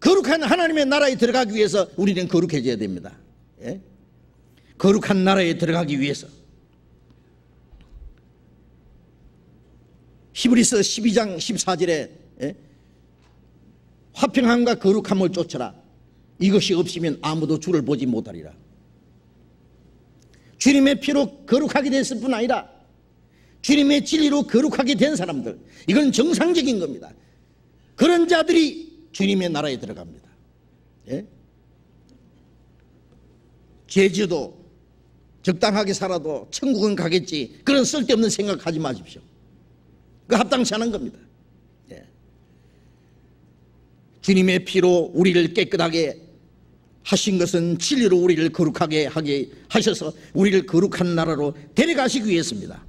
거룩한 하나님의 나라에 들어가기 위해서 우리는 거룩해져야 됩니다. 예? 거룩한 나라에 들어가기 위해서 히브리서 12장 14절에 예? 화평함과 거룩함을 쫓아라. 이것이 없으면 아무도 주를 보지 못하리라. 주님의 피로 거룩하게 됐을 뿐 아니라 주님의 진리로 거룩하게 된 사람들, 이건 정상적인 겁니다. 그런 자들이 주님의 나라에 들어갑니다. 예? 죄지어도 적당하게 살아도 천국은 가겠지, 그런 쓸데없는 생각하지 마십시오. 그 합당치 않은 겁니다. 예. 주님의 피로 우리를 깨끗하게 하신 것은 진리로 우리를 거룩하게 하게 하셔서 우리를 거룩한 나라로 데려가시기 위해서입니다.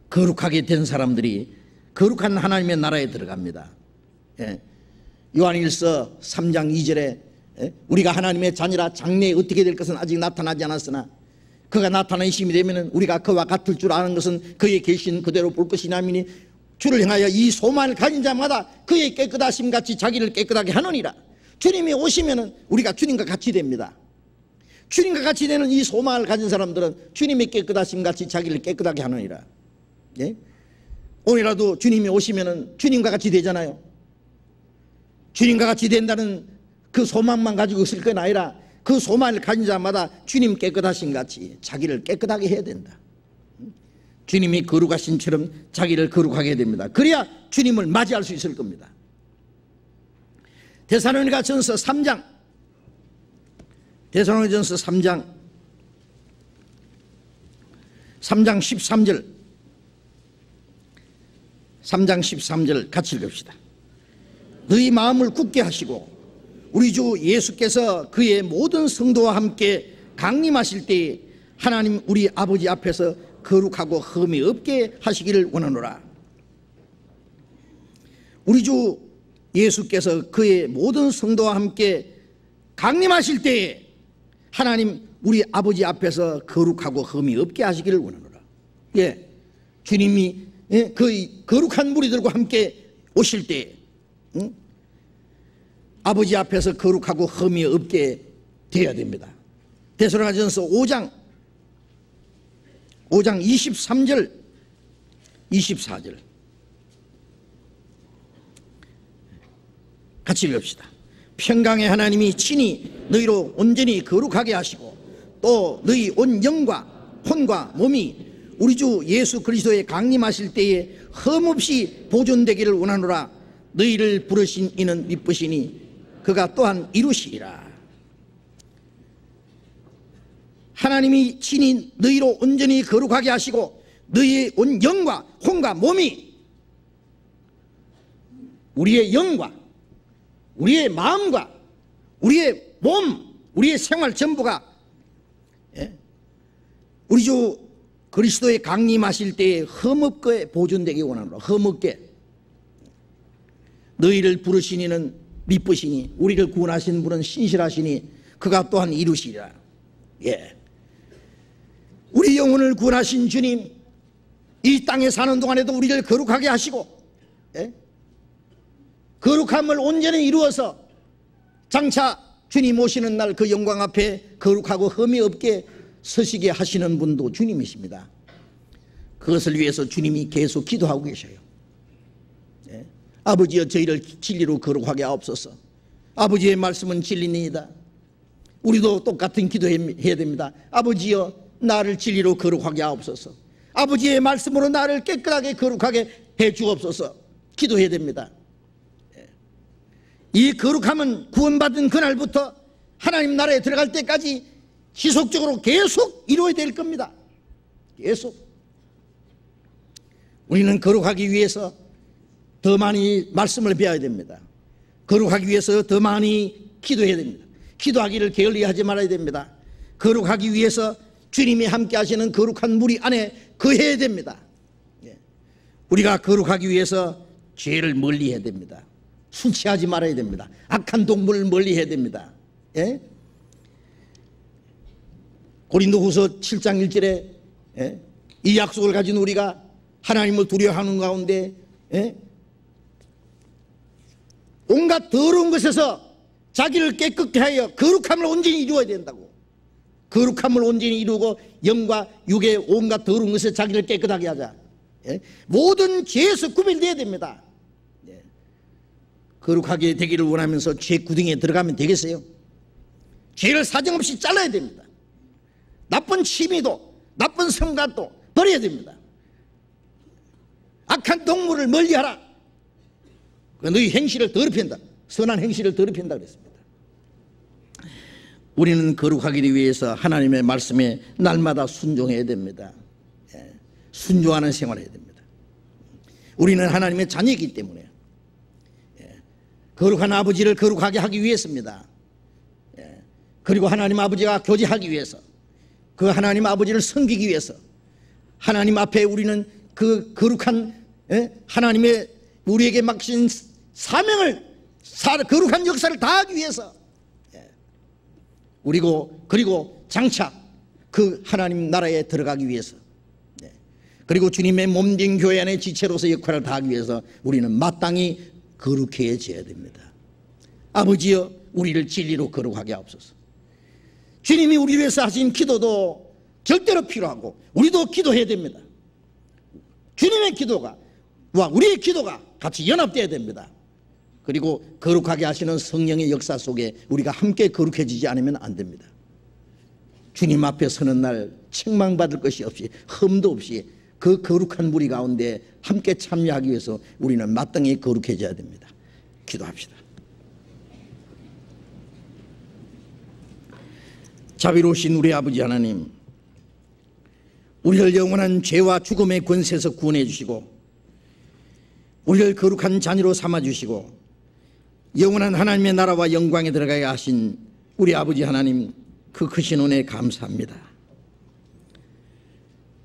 거룩하게 된 사람들이 거룩한 하나님의 나라에 들어갑니다. 예. 요한일서 3장 2절에 예? 우리가 하나님의 자녀라 장래에 어떻게 될 것은 아직 나타나지 않았으나 그가 나타나는 시이 되면 우리가 그와 같을 줄 아는 것은 그의 계신 그대로 볼 것이나미니 주를 향하여 이 소망을 가진 자마다 그의 깨끗하심 같이 자기를 깨끗하게 하느니라. 주님이 오시면 우리가 주님과 같이 됩니다. 주님과 같이 되는 이 소망을 가진 사람들은 주님의 깨끗하심 같이 자기를 깨끗하게 하느니라. 예? 오늘이라도 주님이 오시면은 주님과 같이 되잖아요. 주님과 같이 된다는 그 소망만 가지고 있을 건 아니라 그 소망을 가진 자마다 주님 깨끗하신 같이 자기를 깨끗하게 해야 된다. 주님이 거룩하신처럼 자기를 거룩하게 해야 됩니다. 그래야 주님을 맞이할 수 있을 겁니다. 데살로니가전서 3장, 데살로니가전서 3장 13절, 3장 13절 같이 읽읍시다. 너희 마음을 굳게 하시고 우리 주 예수께서 그의 모든 성도와 함께 강림하실 때 하나님 우리 아버지 앞에서 거룩하고 흠이 없게 하시기를 원하노라. 우리 주 예수께서 그의 모든 성도와 함께 강림하실 때에 하나님 우리 아버지 앞에서 거룩하고 흠이 없게 하시기를 원하노라. 예, 주님이 그 거룩한 무리들과 함께 오실 때에 아버지 앞에서 거룩하고 흠이 없게 되어야 됩니다. 데살로니가전서 5장 23절 24절 같이 읽읍시다. 평강의 하나님이 친히 너희로 온전히 거룩하게 하시고 또 너희 온 영과 혼과 몸이 우리 주 예수 그리스도의 강림하실 때에 흠없이 보존되기를 원하노라. 너희를 부르신 이는 미쁘시니 그가 또한 이루시리라. 하나님이 친히 너희로 온전히 거룩하게 하시고 너희의 온 영과 혼과 몸이, 우리의 영과 우리의 마음과 우리의 몸, 우리의 생활 전부가 우리 주 그리스도의 강림하실 때에 흠없게 보존되기 원하노라. 흠없게. 너희를 부르신 이는 미쁘시니 우리를 구원하신 분은 신실하시니 그가 또한 이루시리라. 예, 우리 영혼을 구원하신 주님, 이 땅에 사는 동안에도 우리를 거룩하게 하시고 거룩함을 온전히 이루어서 장차 주님 오시는 날 그 영광 앞에 거룩하고 흠이 없게 서시게 하시는 분도 주님이십니다. 그것을 위해서 주님이 계속 기도하고 계셔요. 아버지여 저희를 진리로 거룩하게 하옵소서. 아버지의 말씀은 진리니이다. 우리도 똑같은 기도해야 됩니다. 아버지여 나를 진리로 거룩하게 하옵소서. 아버지의 말씀으로 나를 깨끗하게 거룩하게 해 주옵소서. 기도해야 됩니다. 이 거룩함은 구원받은 그날부터 하나님 나라에 들어갈 때까지 지속적으로 계속 이루어야 될 겁니다. 계속. 우리는 거룩하기 위해서 더 많이 말씀을 배워야 됩니다. 거룩하기 위해서 더 많이 기도해야 됩니다. 기도하기를 게을리하지 말아야 됩니다. 거룩하기 위해서 주님이 함께 하시는 거룩한 무리 안에 거해야 됩니다. 우리가 거룩하기 위해서 죄를 멀리해야 됩니다. 술 취하지 말아야 됩니다. 악한 동물을 멀리해야 됩니다. 고린도후서 7장 1절에 이 약속을 가진 우리가 하나님을 두려워하는 가운데 온갖 더러운 것에서 자기를 깨끗게 하여 거룩함을 온전히 이루어야 된다고. 거룩함을 온전히 이루고 영과 육의 온갖 더러운 것에서 자기를 깨끗하게 하자. 모든 죄에서 구별되어야 됩니다. 거룩하게 되기를 원하면서 죄 구덩이에 들어가면 되겠어요? 죄를 사정없이 잘라야 됩니다. 나쁜 취미도 나쁜 생각도 버려야 됩니다. 악한 동물을 멀리하라. 너희 행실을 더럽힌다. 선한 행실을 더럽힌다 그랬습니다. 우리는 거룩하기 위해서 하나님의 말씀에 날마다 순종해야 됩니다. 순종하는 생활을 해야 됩니다. 우리는 하나님의 자녀이기 때문에 거룩한 아버지를 거룩하게 하기 위해서입니다. 그리고 하나님 아버지가 교제하기 위해서, 그 하나님 아버지를 섬기기 위해서 하나님 앞에 우리는 그 거룩한 하나님의 우리에게 맡긴 사명을, 거룩한 역사를 다하기 위해서, 그리고 장차 그 하나님 나라에 들어가기 위해서, 그리고 주님의 몸된 교회 안의 지체로서 역할을 다하기 위해서 우리는 마땅히 거룩해져야 됩니다. 아버지여 우리를 진리로 거룩하게 하옵소서. 주님이 우리를 위해서 하신 기도도 절대로 필요하고 우리도 기도해야 됩니다. 주님의 기도가 우리의 기도가 같이 연합되어야 됩니다. 그리고 거룩하게 하시는 성령의 역사 속에 우리가 함께 거룩해지지 않으면 안 됩니다. 주님 앞에 서는 날 책망받을 것이 없이 흠도 없이 그 거룩한 무리 가운데 함께 참여하기 위해서 우리는 마땅히 거룩해져야 됩니다. 기도합시다. 자비로우신 우리 아버지 하나님, 우리를 영원한 죄와 죽음의 권세에서 구원해 주시고 우리를 거룩한 자녀로 삼아 주시고 영원한 하나님의 나라와 영광에 들어가게 하신 우리 아버지 하나님, 그 크신 은혜에 감사합니다.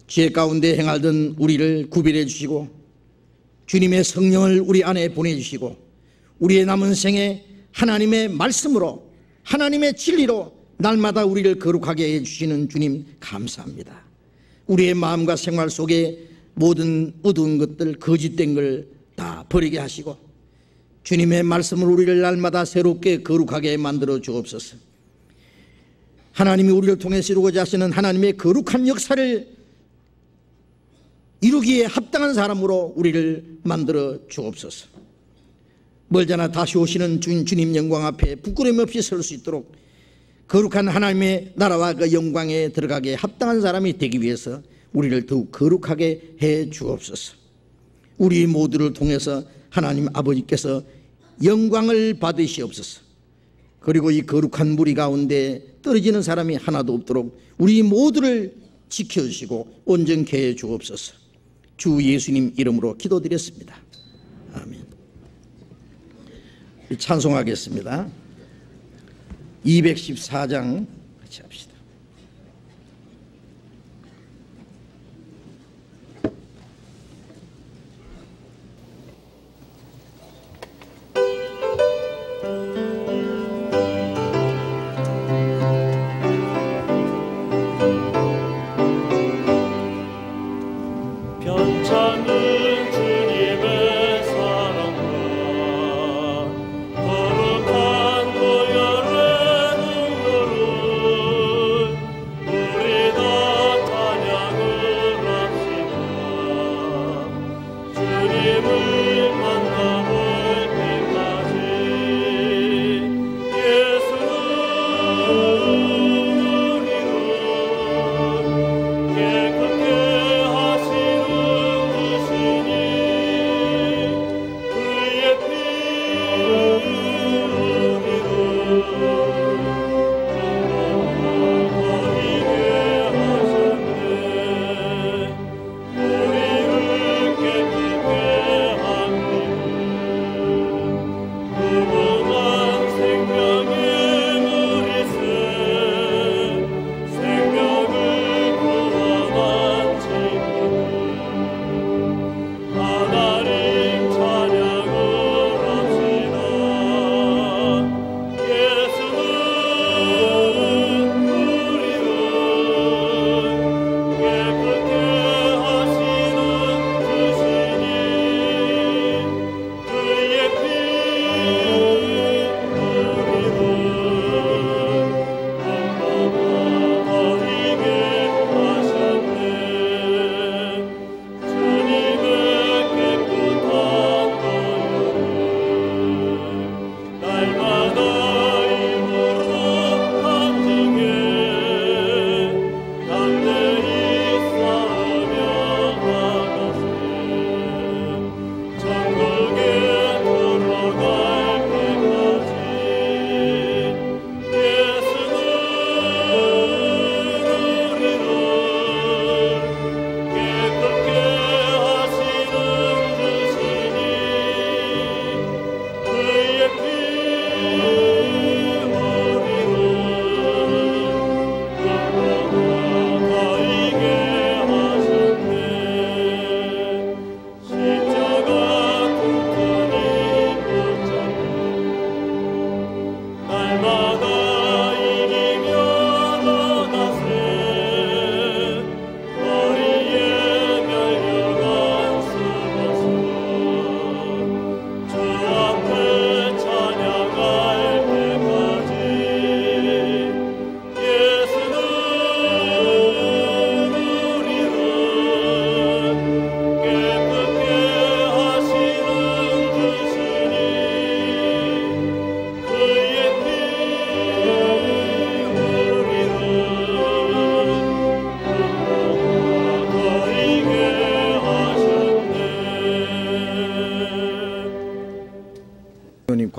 죄 가운데 행하던 우리를 구별해 주시고 주님의 성령을 우리 안에 보내주시고 우리의 남은 생에 하나님의 말씀으로 하나님의 진리로 날마다 우리를 거룩하게 해주시는 주님 감사합니다. 우리의 마음과 생활 속에 모든 어두운 것들, 거짓된 걸 다 버리게 하시고 주님의 말씀을 우리를 날마다 새롭게 거룩하게 만들어 주옵소서. 하나님이 우리를 통해서 이루고자 하시는 하나님의 거룩한 역사를 이루기에 합당한 사람으로 우리를 만들어 주옵소서. 멀잖아 다시 오시는 주님 영광 앞에 부끄러움 없이 설 수 있도록 거룩한 하나님의 나라와 그 영광에 들어가기에 합당한 사람이 되기 위해서 우리를 더욱 거룩하게 해 주옵소서. 우리 모두를 통해서 하나님 아버지께서 영광을 받으시옵소서. 그리고 이 거룩한 무리 가운데 떨어지는 사람이 하나도 없도록 우리 모두를 지켜주시고 온전케 해 주옵소서. 주 예수님 이름으로 기도드렸습니다. 아멘. 찬송하겠습니다. 214장 같이 합시다. 거룩한 보혈의 능력으로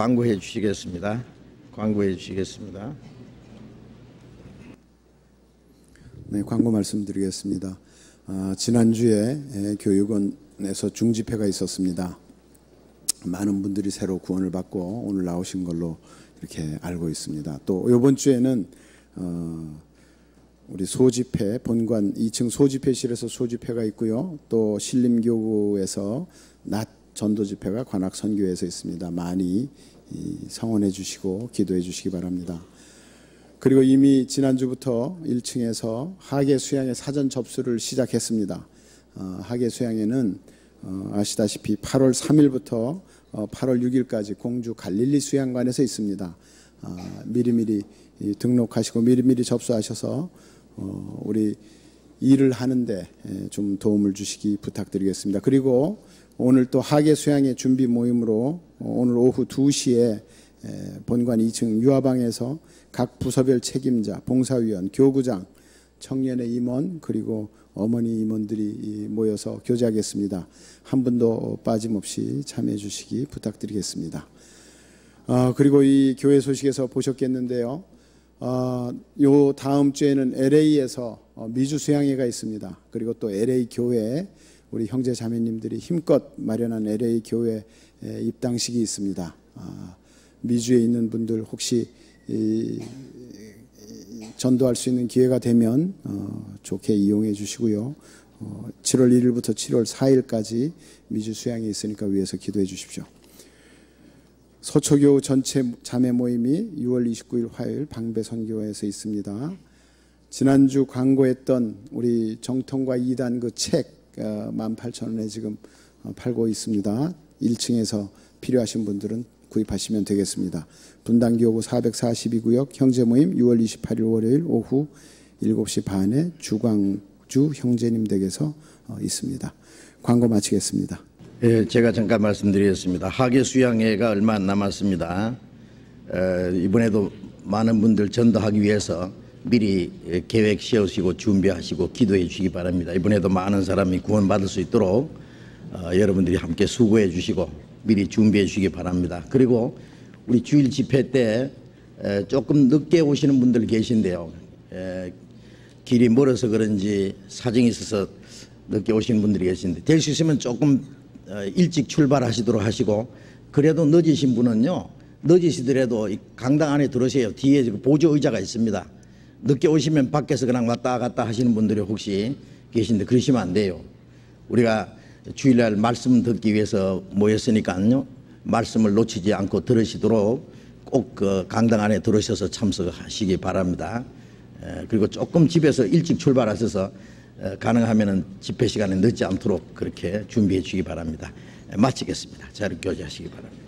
광고해 주시겠습니다. 광고해 주시겠습니다. 네, 광고 말씀드리겠습니다. 지난주에 교육원에서 중집회가 있었습니다. 많은 분들이 새로 구원을 받고 오늘 나오신 걸로 이렇게 알고 있습니다. 또 이번 주에는 우리 소집회 본관 2층 소집회실에서 소집회가 있고요. 또 신림교구에서 낮 전도집회가 관악선교회에서 있습니다. 많이 성원해 주시고 기도해 주시기 바랍니다. 그리고 이미 지난주부터 1층에서 하계 수양의 사전 접수를 시작했습니다. 하계 수양회는 아시다시피 8월 3일부터 8월 6일까지 공주 갈릴리 수양관에서 있습니다. 미리미리 등록하시고 미리미리 접수하셔서 우리 일을 하는데 좀 도움을 주시기 부탁드리겠습니다. 그리고 오늘 또 하계 수양회 준비 모임으로 오늘 오후 2시에 본관 2층 유아방에서 각 부서별 책임자, 봉사위원, 교구장, 청년의 임원 그리고 어머니 임원들이 모여서 교제하겠습니다. 한 분도 빠짐없이 참여해 주시기 부탁드리겠습니다. 그리고 이 교회 소식에서 보셨겠는데요. 요 다음 주에는 LA에서 미주 수양회가 있습니다. 그리고 또 LA 교회 우리 형제 자매님들이 힘껏 마련한 LA 교회 입당식이 있습니다. 미주에 있는 분들 혹시 전도할 수 있는 기회가 되면 좋게 이용해 주시고요. 7월 1일부터 7월 4일까지 미주 수양이 있으니까 위해서 기도해 주십시오. 서초교 전체 자매 모임이 6월 29일 화요일 방배선교회에서 있습니다. 지난주 광고했던 우리 정통과 2단 그 책 18,000원에 지금 팔고 있습니다. 1층에서 필요하신 분들은 구입하시면 되겠습니다. 분당교구 442구역 형제모임 6월 28일 월요일 오후 7시 반에 주광주 형제님 댁에서 있습니다. 광고 마치겠습니다. 예, 제가 잠깐 말씀드리겠습니다. 하계 수양회가 얼마 안 남았습니다. 이번에도 많은 분들 전도하기 위해서 미리 계획 세우시고 준비하시고 기도해 주시기 바랍니다. 이번에도 많은 사람이 구원받을 수 있도록 여러분들이 함께 수고해 주시고 미리 준비해 주시기 바랍니다. 그리고 우리 주일 집회 때 조금 늦게 오시는 분들 계신데요. 길이 멀어서 그런지 사정이 있어서 늦게 오시는 분들이 계신데 될 수 있으면 조금 일찍 출발하시도록 하시고 그래도 늦으신 분은요. 늦으시더라도 강당 안에 들어오세요. 뒤에 보조 의자가 있습니다. 늦게 오시면 밖에서 그냥 왔다 갔다 하시는 분들이 혹시 계신데 그러시면 안 돼요. 우리가 주일날 말씀 듣기 위해서 모였으니까요. 말씀을 놓치지 않고 들으시도록 꼭 그 강당 안에 들어오셔서 참석하시기 바랍니다. 그리고 조금 집에서 일찍 출발하셔서 가능하면 집회 시간에 늦지 않도록 그렇게 준비해 주시기 바랍니다. 마치겠습니다. 자료 교제하시기 바랍니다.